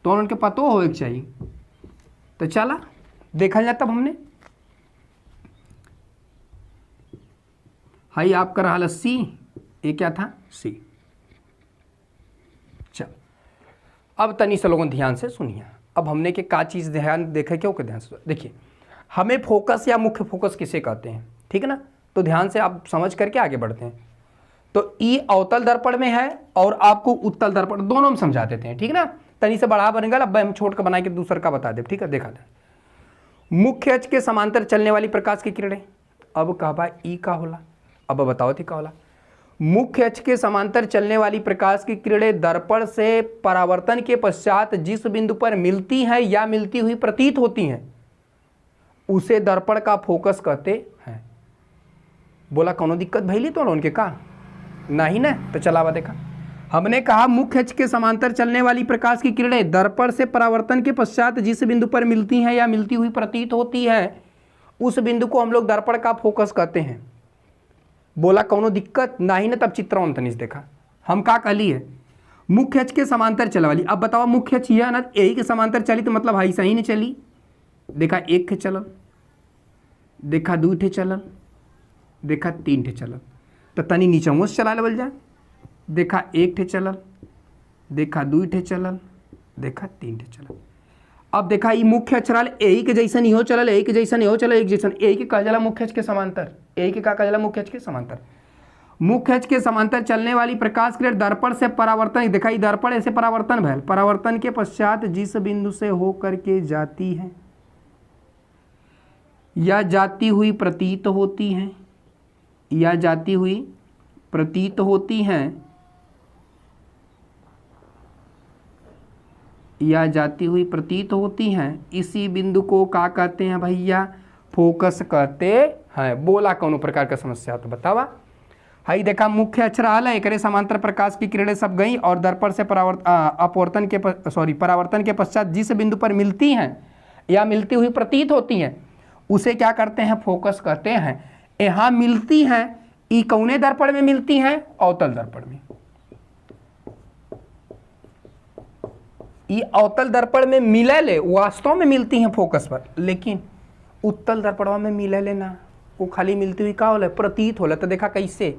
तो उनके पतो हो एक चाहिए। तो चला देखा जाए तब हमने हाई आपका रहा सी, ये क्या था सी। चल अब तनी से लोगों ध्यान से सुनिए। अब हमने के का चीज़ ध्यान देखे, क्यों के ध्यान से देखिए। हमें फोकस या मुख्य फोकस किसे कहते हैं, ठीक है ना। तो ध्यान से आप समझ करके आगे बढ़ते हैं। तो ई अवतल दर्पण में है और आपको उत्तल दर्पण, दोनों में समझा देते हैं, ठीक है ना। तनी से बढ़ा बनेगा, अब हम छोड़ कर बना के दूसरा का बता दे, ठीक है। देखा दे मुख्य अक्ष के समांतर चलने वाली प्रकाश की किरणें। अब कहा ई का होला, अब बताओ थी का होला। मुख्य अक्ष के समांतर चलने वाली प्रकाश की किरणें दर्पण से परावर्तन के पश्चात जिस बिंदु पर मिलती हैं या मिलती हुई प्रतीत होती हैं उसे दर्पण का फोकस कहते हैं। बोला कौनो दिक्कत भैली तो उनके का नहीं ना। तो चलावा देखा, हमने कहा मुख्य अक्ष के समांतर चलने वाली प्रकाश की किरणें दर्पण से परावर्तन के पश्चात जिस बिंदु पर मिलती हैं या मिलती हुई प्रतीत होती है उस बिंदु को हम लोग दर्पण का फोकस कहते हैं। बोला कौनो दिक्कत नहीं ना। तब चित्रवन तनिस देखा हम का कहली है, मुख्य अक्ष के समांतर चल वाली। अब बताओ मुख्य अक्ष यह ना यही के समांतर चली तो मतलब हाई सही नहीं चली। देखा एक ठे चलल, देखा दू ठे चलल, देखा तीन ठे चलल, तो तनी नीचों से चला लेवल जाए। देखा एक ठे चलल, देखा दू ठे चलल, देखा तीन ठे चलल। अब देखा ये मुख्य अक्ष रहल यही के जैसन इहो चलल, यही के जैसन इहो चलल, एक जैसन, यही के कहल जाला मुख्य अक्ष के समांतर। यही के का कहल जाला मुख्य अक्ष के समांतर। मुख्य अक्ष के समांतर चलने वाली प्रकाश किरण दर्पण से परावर्तन, देखा ये दर्पण ऐसे परावर्तन भैल, परावर्तन के पश्चात जिस बिंदु से होकर के जाती है या जाती हुई प्रतीत होती हैं, या जाती हुई प्रतीत होती हैं, या जाती हुई प्रतीत होती हैं, इसी बिंदु को क्या कहते हैं भैया? फोकस कहते हैं। बोला कौन प्रकार का समस्या तो बतावा। हाई देखा मुख्य अक्ष रहल है, एकरे समांतर प्रकाश की किरणें सब गई और दर्पण से परावर्तन के पश्चात जिस बिंदु पर मिलती हैं या मिलती हुई प्रतीत होती हैं उसे क्या करते हैं? फोकस कहते हैं। यहाँ मिलती हैं, ई कौने दर्पण में मिलती हैं? अवतल दर्पण में। ये अवतल दर्पण में मिले ले वास्तव में मिलती हैं फोकस पर, लेकिन उत्तल दर्पणवा में मिले ले ना, वो खाली मिलती हुई का होला? प्रतीत होला। तो देखा कैसे?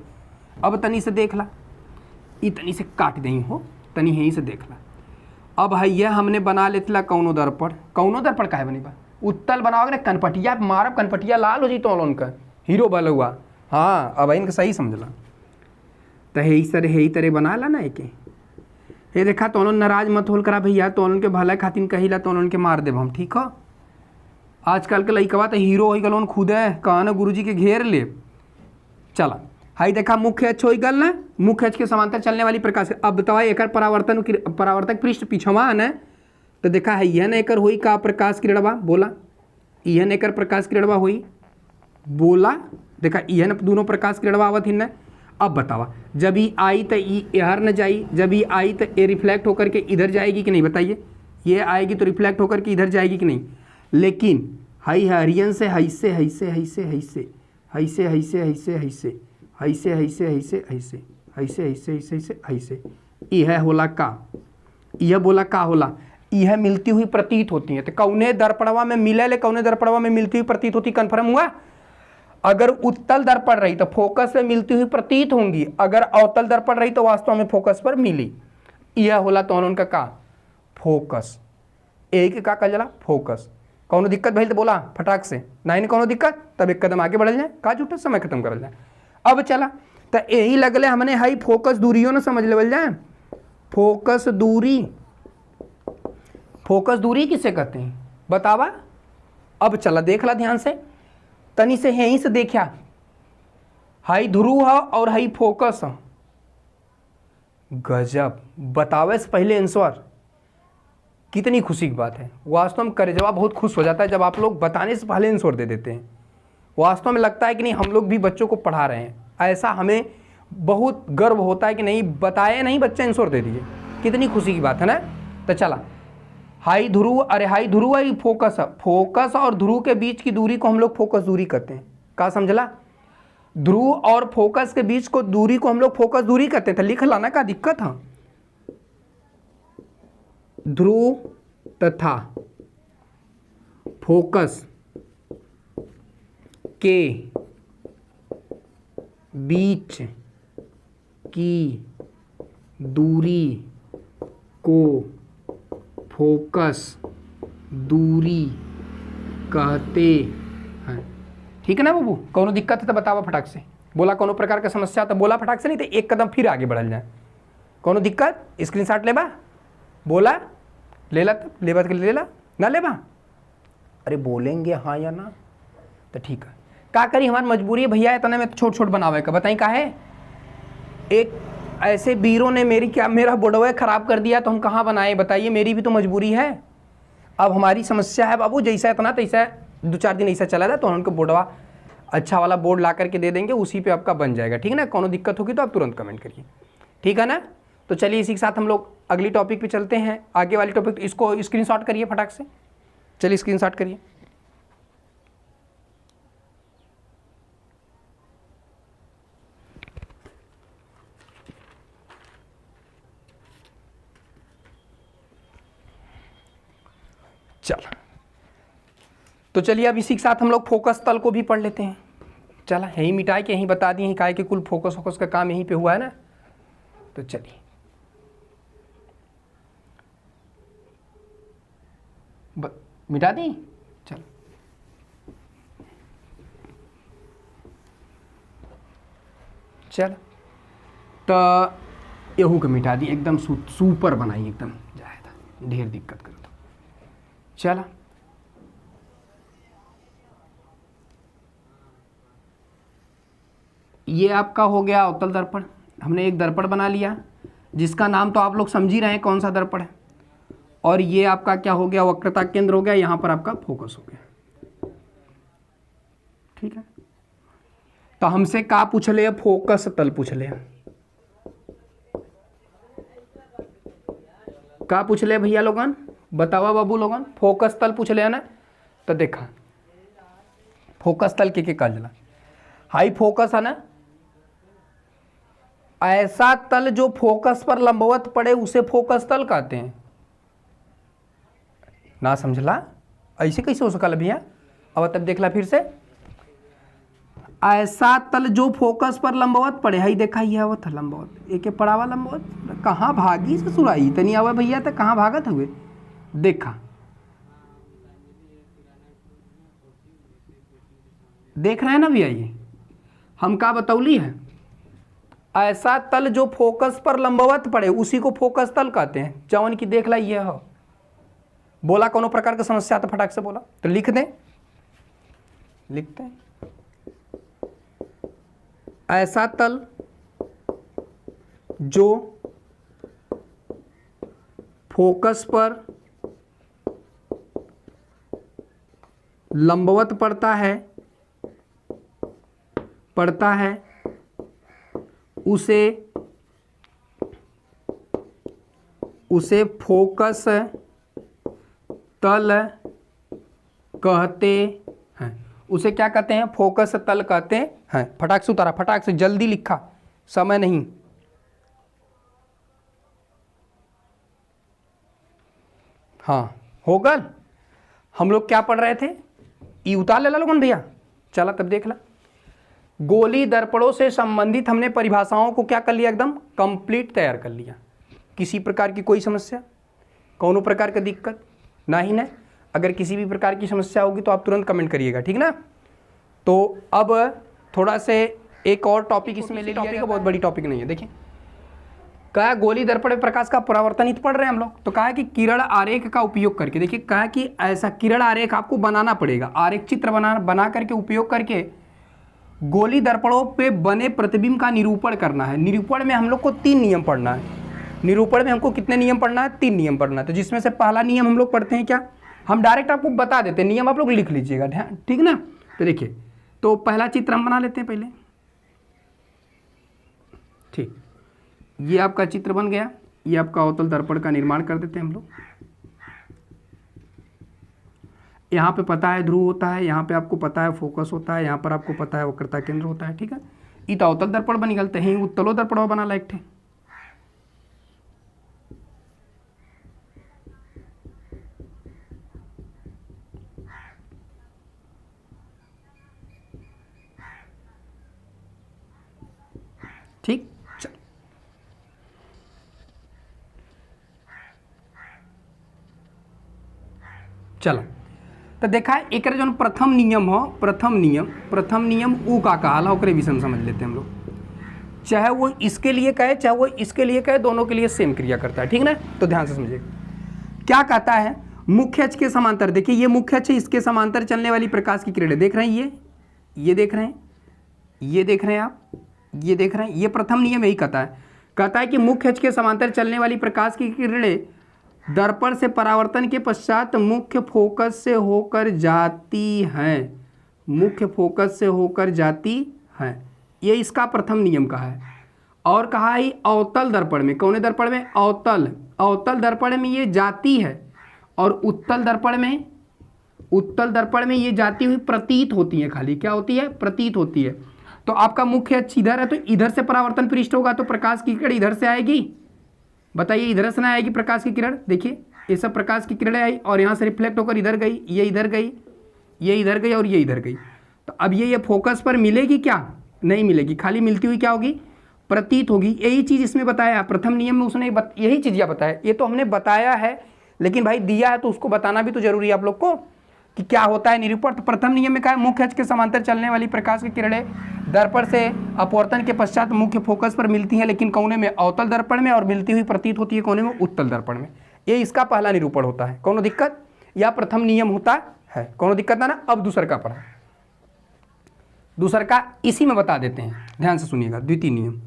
अब तनी से देख ला, ई तनी से काट दही हो, तनी यहीं से देख ला। अब भैया हमने बना लेतला कौनो दर्पण। कौनो दर्पण काहे बनी बा? उत्तल बनाओगे ना, कनपटिया मारब, कनपटिया लाल हो जी तो उनका हीरो बल हुआ। हाँ अब इनका सही समझला। तो यही तरह बना ला ना एके। ये देखा तो नाराज मत होल करा भैया, तो उनके भला खातिर कहिला तो उनके मार देब हम, ठीक हो? आजकल के लइकवा तो हीरो हो गल खुद है, कहना गुरुजी के घेर ले। चला हाई देखा मुख्य अक्ष हो गल ना, मुख्य अक्ष के समांतर चलने वाली प्रकाश। अब बताओ एक परावर्तक पृष्ठ पीछवा न, तो देखा है यह एकर हुई का प्रकाश किरणवा? बोला यह एकर प्रकाश किरणवा हुई। बोला देखा यह दोनों प्रकाश किरणवा आवत ही न। अब बतावा जब ई आई तो ई यहर न जाई, जब ई आई तो ये रिफ्लेक्ट होकर के इधर जाएगी कि नहीं? बताइए, ये आएगी तो रिफ्लेक्ट होकर के इधर जाएगी कि नहीं? लेकिन हाई हरियन से हैसे हैसे हैसे हैसे हैसे हैसे हैसे हैसे हैसे हैसे हैसे हैसे हैसे हैसे हैसे हैसे यह होला का? यह बोला का होला? यह मिलती हुई प्रतीत होती है। तो कौने दर्पणवा में मिले ले, कौने दर्पणवा में मिलती हुई प्रतीत होती? कन्फर्म हुआ? अगर उत्तल दर्पण रही तो फोकस में मिलती हुई प्रतीत होंगी, अगर अवतल दर्पण रही तो वास्तव में फोकस पर मिली। यह होला तो उनका का? फोकस। एक का कहला फोकस। कौनो दिक्कत भइल तो बोला फटाक से, नहीं कौनो दिक्कत, तब एक कदम आगे बढ़ल जाए, का झूठा समय खत्म करल जाए। अब चला तो यही लगले हमने हाई फोकस दूरियों ने समझ लेवल जाए। फोकस दूरी, फोकस दूरी किसे कहते हैं बतावा? अब चला देख ला ध्यान से, तनी से यहीं से देखा, हाई ध्रुव है और हाई फोकस है। गजब, बतावे से पहले आंसर। कितनी खुशी की बात है। वास्तव में करेजवा बहुत खुश हो जाता है जब आप लोग बताने से पहले आंसर दे देते हैं। वास्तव में लगता है कि नहीं हम लोग भी बच्चों को पढ़ा रहे हैं, ऐसा हमें बहुत गर्व होता है कि नहीं बताए नहीं बच्चे आंसर दे दिए। कितनी खुशी की बात है ना। तो चला हाई ध्रुव, अरे हाई ध्रुव है फोकस है। फोकस और ध्रुव के बीच की दूरी को हम लोग फोकस दूरी कहते हैं। क्या समझला? ध्रुव और फोकस के बीच को दूरी को हम लोग फोकस दूरी कहते हैं। तो लिख लाना का दिक्कत है। ध्रुव तथा फोकस के बीच की दूरी को फोकस दूरी कहते हैं। ठीक है ना बाबू? कौनो दिक्कत है तो बतावा फटाक से। बोला कौनो प्रकार का समस्या तो बोला फटाक से, नहीं तो एक कदम फिर आगे बढ़ल जाए। कौनो दिक्कत? स्क्रीनशॉट लेबा? बोला लेला, तब लेबा तो लेला ना लेबा? अरे बोलेंगे हाँ या ना तो ठीक है। का करी, हमारी मजबूरी है भैया, इतने में छोट छोट बनावे का। बताई का है? एक ऐसे बीरों ने मेरा बोर्डवा खराब कर दिया तो हम कहाँ बनाए? बताइए, मेरी भी तो मजबूरी है। अब हमारी समस्या है बाबू, जैसा इतना तैसा 2-4 दिन ऐसा चला था तो उनको बोर्डवा अच्छा वाला बोर्ड ला करके दे देंगे, उसी पे आपका बन जाएगा। ठीक है ना? कोनो दिक्कत होगी तो आप तुरंत कमेंट करिए। ठीक है ना? तो चलिए इसी के साथ हम लोग अगली टॉपिक पे चलते हैं। आगे वाली टॉपिक इसको स्क्रीनशॉट करिए फटाक से। चलिए स्क्रीनशॉट करिए। चल तो चलिए अब इसी के साथ हम लोग फोकस तल को भी पढ़ लेते हैं। चला यहीं मिटाई के यहीं बता दिए काय कि कुल फोकस फोकस का काम यहीं पे हुआ है ना। तो चलिए मिटा दी। चल चल तो यहू के मिटा दी, एकदम सुपर बनाई, एकदम जाए ढेर दिक्कत कर दो। चला ये आपका हो गया अवतल दर्पण। हमने एक दर्पण बना लिया जिसका नाम तो आप लोग समझ ही रहे हैं कौन सा दर्पण है। और ये आपका क्या हो गया, वक्रता केंद्र हो गया, यहां पर आपका फोकस हो गया। ठीक है, तो हमसे क्या पूछ ले, फोकस तल पूछ ले। क्या पूछ ले भैया लोगन, बतावा बाबू लोगन, फोकस तल पूछ ले ना। तो देखा फोकस तल के काजला हाई फोकस है ना, ऐसा तल जो फोकस पर लंबवत पड़े उसे फोकस तल कहते हैं ना। समझला, ऐसे कैसे हो सकल भैया, अब तब देखला फिर से। ऐसा तल जो फोकस पर लंबवत पड़े, हई देखा ये आवत है लंबवत, एक पड़ावा लंबवत, कहाँ भागी से सुराई तनी आवे भैया, तो कहाँ भागत हुए देखा, देख रहे हैं ना भैया। ये हम का बतौली है, ऐसा तल जो फोकस पर लंबवत पड़े उसी को फोकस तल कहते हैं। जवन की देख ला ये हो, बोला कोनो प्रकार की समस्या तो फटाक से बोला, तो लिख दें, लिखते हैं। ऐसा तल जो फोकस पर लंबवत पड़ता है उसे फोकस तल कहते हैं। उसे क्या कहते हैं, फोकस तल कहते हैं। फटाक से उतारा, फटाक से जल्दी लिखा, समय नहीं। हाँ हो गल। हम लोग क्या पढ़ रहे थे, ई उतार ले लोगन भैया। चला तब देख ला, गोली दर्पणों से संबंधित हमने परिभाषाओं को क्या कर लिया, एकदम कंप्लीट तैयार कर लिया। किसी प्रकार की कोई समस्या, कौनो प्रकार का दिक्कत ना ही ना। अगर किसी भी प्रकार की समस्या होगी तो आप तुरंत कमेंट करिएगा, ठीक ना। तो अब थोड़ा से एक और टॉपिक इसमें ले लिया, बहुत बड़ी टॉपिक नहीं है। देखिए कहा गोली दर्पण प्रकाश का परावर्तन ही पढ़ रहे हैं हम लोग, तो कहा कि किरण आरेख का उपयोग करके, देखिए कहा कि ऐसा किरण आरेख आपको बनाना पड़ेगा, आरेख चित्र बना करके उपयोग करके गोली दर्पणों पे बने प्रतिबिंब का निरूपण करना है। निरूपण में हम लोग को 3 नियम पढ़ना है। निरूपण में हमको कितने नियम पढ़ना है, 3 नियम पढ़ना है। तो जिसमें से पहला नियम हम लोग पढ़ते हैं क्या, हम डायरेक्ट आपको बता देते हैं, नियम आप लोग लिख लीजिएगा, ठीक ना। तो देखिए, तो पहला चित्र हम बना लेते हैं पहले। ठीक, ये आपका चित्र बन गया, ये आपका अवतल दर्पण का निर्माण कर देते हैं हम लोग। यहाँ पे पता है ध्रुव होता है, यहाँ पे आपको पता है फोकस होता है, यहाँ पर आपको पता है वक्रता केंद्र होता है, ठीक है। ये तो अवतल दर्पण बन निकलते हैं, उत्तलो दर्पण बना ला एक ठे। ठीक, चलो तो देखा एक जो प्रथम नियम हो, प्रथम नियम ऊ का कहाला, ओकरे विषय में समझ लेते हैं हम लोग। चाहे वो इसके लिए कहे चाहे वो इसके लिए कहे, दोनों के लिए सेम क्रिया करता है, ठीक ना। तो ध्यान से समझिए क्या कहता है, मुख्य अक्ष के समांतर, देखिए ये मुख्य अक्ष है, इसके समांतर चलने वाली प्रकाश की किरणें देख रहे हैं, ये देख रहे हैं, ये देख रहे हैं आप, ये देख रहे हैं, ये प्रथम नियम यही कहता है कि मुख्य अक्ष के समांतर चलने वाली प्रकाश की किरणें दर्पण से परावर्तन के पश्चात मुख्य फोकस से होकर जाती हैं, मुख्य फोकस से होकर जाती हैं। ये इसका प्रथम नियम का है। और कहा है अवतल दर्पण में, कौन दर्पण में, अवतल दर्पण में ये जाती है, और उत्तल दर्पण में ये जाती हुई प्रतीत होती है। खाली क्या होती है, प्रतीत होती है। तो आपका मुख्य अक्ष इधर है, तो इधर से परावर्तन पृष्ठ होगा, तो प्रकाश की किरण इधर से आएगी। बताइए इधर से ना आएगी प्रकाश की किरण, देखिए ये सब प्रकाश की किरणें आई और यहाँ से रिफ्लेक्ट होकर इधर गई, ये इधर गई, ये इधर गई और ये इधर गई। तो अब ये फोकस पर मिलेगी क्या? नहीं मिलेगी, खाली मिलती हुई क्या होगी? प्रतीत होगी। यही चीज़ इसमें बताया प्रथम नियम में, उसने यही चीज़ या बताया। ये तो हमने बताया है, लेकिन भाई दिया है तो उसको बताना भी तो जरूरी है आप लोग को कि क्या होता है निरूपण। तो प्रथम नियम में क्या है? मुख्य अक्ष के समांतर चलने वाली प्रकाश की किरणें दर्पण से अपवर्तन के पश्चात मुख्य फोकस पर मिलती हैं, लेकिन कोने में अवतल दर्पण में, और मिलती हुई प्रतीत होती है कोने में उत्तल दर्पण में। ये इसका पहला निरूपण होता है। कोनो दिक्कत? या प्रथम नियम होता है, कोनो दिक्कत ना ना। अब दूसर का पढ़ा, दूसर का इसी में बता देते हैं, ध्यान से सुनिएगा। द्वितीय नियम,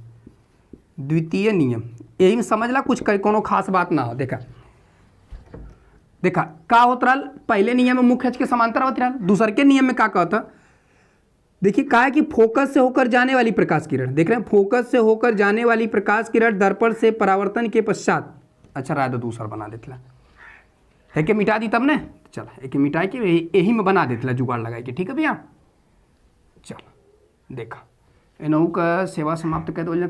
द्वितीय नियम यही में समझ ला, कुछ कोनो खास बात ना हो। देखा का होत रहा? पहले नियम में मुख्य अक्ष के समांतर होत रहा, दूसर के नियम में क्या कहता? देखिए कहा है कि फोकस से होकर जाने वाली प्रकाश किरण, देख रहे हैं, फोकस से होकर जाने वाली प्रकाश किरण दर्पण से परावर्तन के पश्चात, अच्छा रहा तो दूसरा बना देता है कि मिटा दी तब ने, चल एक मिटा के यही में बना देता जुगाड़ लगा के, ठीक है भैया। चल देखा एनहू का सेवा समाप्त कर दो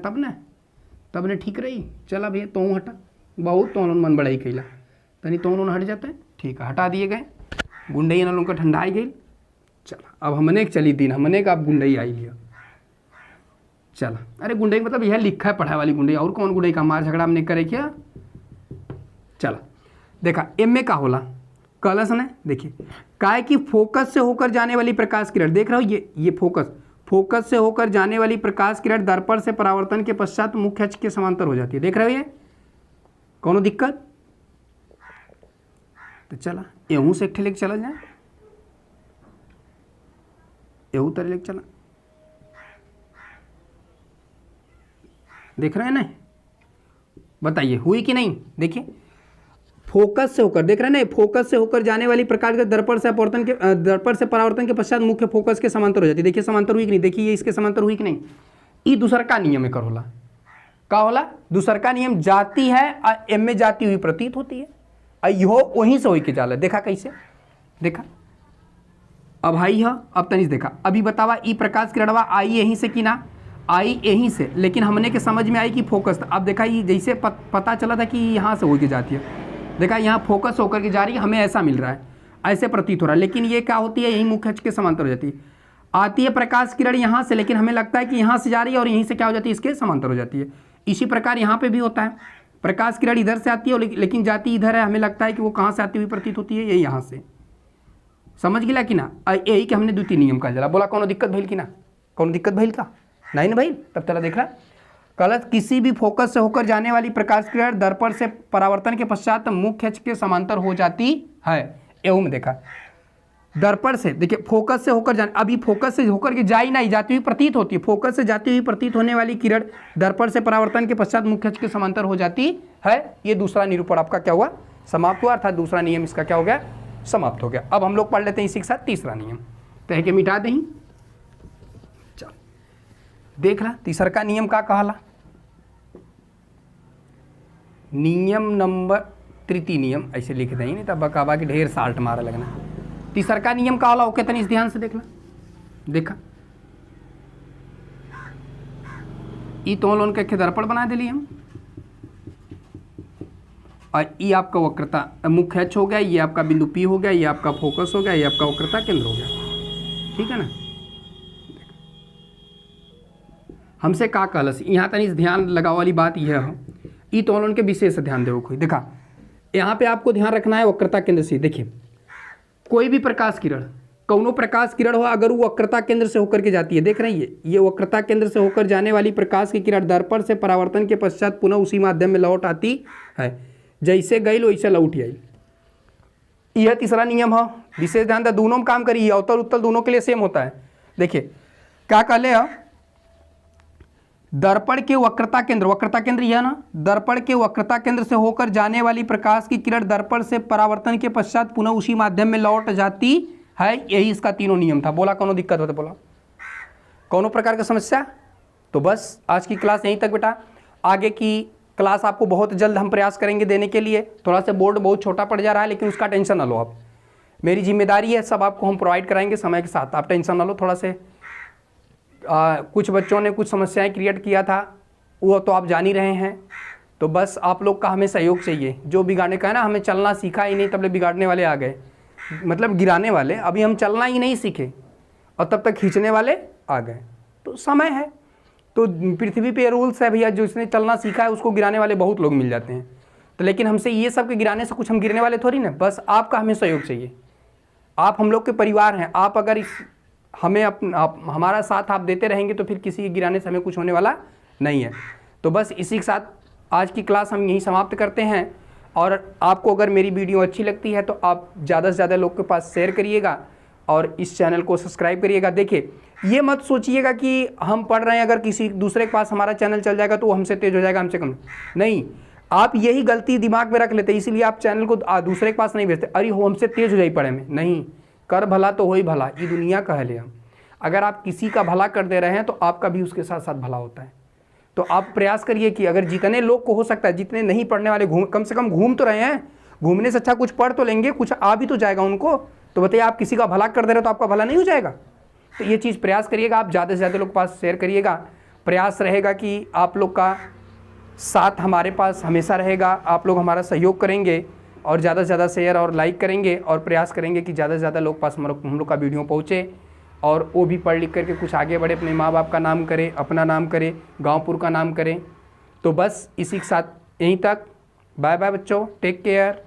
तब ने ठीक रही। चला भैया तो हटा, बहुत तो मन बढ़ाई कैला तनी तो हट जाते हैं, ठीक है हटा दिए गए। गुंडई लोगों का ठंडा आई गई। चला अब हमने चली दिन, हमने का अब गुंडई आई लिया। चला अरे गुंडई मतलब यह लिखा है पढ़ाई वाली गुंडई, और कौन गुंडई का मार झगड़ा हमने करे क्या? चला देखा एम में का होला कलश ने, देखिए काय की फोकस से होकर जाने वाली प्रकाश किरण, देख रहे हो ये फोकस से होकर जाने वाली प्रकाश किरण दर्पण से परावर्तन के पश्चात मुख्य अक्ष के समांतर हो जाती है, देख रहे हो ये, कोनो दिक्कत? तो चला एहू से एक ठे लेके चला जाए, एहू तरह लेके चला, देख रहे हैं ना? बताइए हुई कि नहीं? देखिए फोकस से होकर, देख रहे हैं ना, फोकस से होकर जाने वाली प्रकाश के दर्पण से अपवर्तन के दर्पण से परावर्तन के पश्चात मुख्य फोकस के समांतर हो जाती है। देखिए समांतर हुई कि नहीं? देखिए ये इसके समांतर हुई कि नहीं? ये दूसर का नियम कर होला, का होला? दूसर का नियम जाती है एम में जाती हुई प्रतीत होती है, यो वहीं से हो के जाला। देखा कैसे? देखा अब आई है, अब तनिष देखा, अभी बतावा ई प्रकाश किरणवा आई यहीं से कि ना आई यहीं से, लेकिन हमने के समझ में आई कि फोकस। अब देखा ये जैसे पता चला था कि यहाँ से हो के जाती है, देखा यहाँ फोकस होकर के जा रही है, हमें ऐसा मिल रहा है, ऐसे प्रतीत हो रहा है, लेकिन ये क्या होती है? यही मुख्य अक्ष के समांतर हो जाती है। आती है प्रकाश किरण यहाँ से, लेकिन हमें लगता है कि यहाँ से जा रही है और यहीं से क्या हो जाती है? इसके समांतर हो जाती है। इसी प्रकार यहाँ पे भी होता है, प्रकाश किरण इधर से आती है लेकिन जाती इधर है, हमें लगता है कि वो कहाँ से आती हुई प्रतीत होती है? ये यहाँ से। समझ गया कि ना? यही कि हमने द्वितीय नियम का जला बोला। कोनो दिक्कत भइल कि ना? कोनो दिक्कत भइल का? नहीं ना भाई, तब चला देख रहा गलत। किसी भी फोकस से होकर जाने वाली प्रकाश किरण दर्पण से परावर्तन के पश्चात मुख्य अक्ष के समांतर हो जाती है। एवं में देखा दर्पण से, देखिए फोकस से होकर जाने, अभी फोकस से होकर के जाई नहीं, जाती हुई प्रतीत होती है। फोकस से जाती हुई प्रतीत होने वाली किरण दर्पण से परावर्तन के पश्चात मुख्य अक्ष के समांतर हो जाती है। ये दूसरा निरूपण आपका क्या हुआ? समाप्त हुआ, अर्थात दूसरा नियम इसका क्या हो गया? समाप्त हो गया। अब हम लोग पढ़ लेते हैं इसी के साथ तीसरा नियम, तो है कि मिटा दें। चल देख ला तीसरा का नियम का कहला, नियम नंबर तृतीय नियम ऐसे लिख दें, नहीं तब बकाबा के ढेर साल्ट मारा लगना। तीसरा का नियम का होला ओके, तनी इस ध्यान से देख ला। देखा ई तो लोन के दर्पण बना दिली हम, और ये आपका वक्रता मुख्य अक्ष हो गया, ये आपका बिंदु P हो गया, ये आपका फोकस हो गया, ये आपका वक्रता केंद्र हो गया, ठीक है ना? हमसे का कहलस यहाँ तनी ध्यान लगाओ वाली बात यह है, ई तो लोन के विशेष ध्यान देव कोई। देखा यहाँ पे आपको ध्यान रखना है वक्रता केंद्र से। देखिए कोई भी प्रकाश किरण, कौनो प्रकाश किरण हो, अगर वो वक्रता केंद्र से होकर के जाती है, देख रहे हैं ये वक्रता केंद्र से होकर जाने वाली प्रकाश की किरण दर्पण से परावर्तन के पश्चात पुनः उसी माध्यम में लौट आती है, जैसे गई वैसे लौट आई। यह तीसरा नियम है, विशेष ध्यान दें, दोनों में काम करिए, अवतल उत्तल दोनों के लिए सेम होता है। देखिए क्या कहले है, दर्पण के वक्रता केंद्र यह ना, दर्पण के वक्रता केंद्र से होकर जाने वाली प्रकाश की किरण दर्पण से परावर्तन के पश्चात पुनः उसी माध्यम में लौट जाती है। यही इसका तीनों नियम था। बोला कोनो दिक्कत होता? बोला कोनो प्रकार का समस्या? तो बस आज की क्लास यहीं तक बेटा। आगे की क्लास आपको बहुत जल्द हम प्रयास करेंगे देने के लिए। थोड़ा सा बोर्ड बहुत छोटा पड़ जा रहा है, लेकिन उसका टेंशन ना लो आप, मेरी जिम्मेदारी है, सब आपको हम प्रोवाइड कराएंगे समय के साथ, आप टेंशन ना लो। थोड़ा से कुछ बच्चों ने कुछ समस्याएं क्रिएट किया था, वो तो आप जान ही रहे हैं, तो बस आप लोग का हमें सहयोग चाहिए। जो बिगाड़ने का है ना, हमें चलना सीखा ही नहीं तब तक बिगाड़ने वाले आ गए, मतलब गिराने वाले। अभी हम चलना ही नहीं सीखे और तब तक खींचने वाले आ गए। तो समय है, तो पृथ्वी पे रूल्स है भैया, जो इसने चलना सीखा है उसको गिराने वाले बहुत लोग मिल जाते हैं। तो लेकिन हमसे ये सब के गिराने से कुछ हम गिरने वाले थोड़ी ना, बस आपका हमें सहयोग चाहिए। आप हम लोग के परिवार हैं, आप अगर हमें हमारा साथ आप देते रहेंगे तो फिर किसी के गिराने से हमें कुछ होने वाला नहीं है। तो बस इसी के साथ आज की क्लास हम यहीं समाप्त करते हैं। और आपको अगर मेरी वीडियो अच्छी लगती है तो आप ज़्यादा से ज़्यादा लोग के पास शेयर करिएगा और इस चैनल को सब्सक्राइब करिएगा। देखिए, ये मत सोचिएगा कि हम पढ़ रहे हैं, अगर किसी दूसरे के पास हमारा चैनल चल जाएगा तो वो हमसे तेज हो जाएगा, हमसे कम नहीं। आप यही गलती दिमाग में रख लेते हैं, इसीलिए आप चैनल को दूसरे के पास नहीं भेजते। अरे वो हमसे तेज हो जाए पढ़े में, नहीं। कर भला तो हो ही भला, ये दुनिया का है। हम अगर आप किसी का भला कर दे रहे हैं तो आपका भी उसके साथ साथ भला होता है। तो आप प्रयास करिए कि अगर जितने लोग को हो सकता है, जितने नहीं पढ़ने वाले कम से कम घूम तो रहे हैं, घूमने से अच्छा कुछ पढ़ तो लेंगे, कुछ आ भी तो जाएगा उनको। तो बताइए, आप किसी का भला कर दे रहे हो तो आपका भला नहीं हो जाएगा? तो ये चीज़ प्रयास करिएगा, आप ज़्यादा से ज़्यादा लोग के पास शेयर करिएगा। प्रयास रहेगा कि आप लोग का साथ हमारे पास हमेशा रहेगा, आप लोग हमारा सहयोग करेंगे और ज़्यादा से ज़्यादा शेयर और लाइक करेंगे और प्रयास करेंगे कि ज़्यादा से ज़्यादा लोग पास हम लोग का वीडियो पहुँचे और वो भी पढ़ लिख करके कुछ आगे बढ़े, अपने माँ बाप का नाम करे, अपना नाम करे, गाँवपुर का नाम करे। तो बस इसी के साथ यहीं तक, बाय बाय बच्चों, टेक केयर।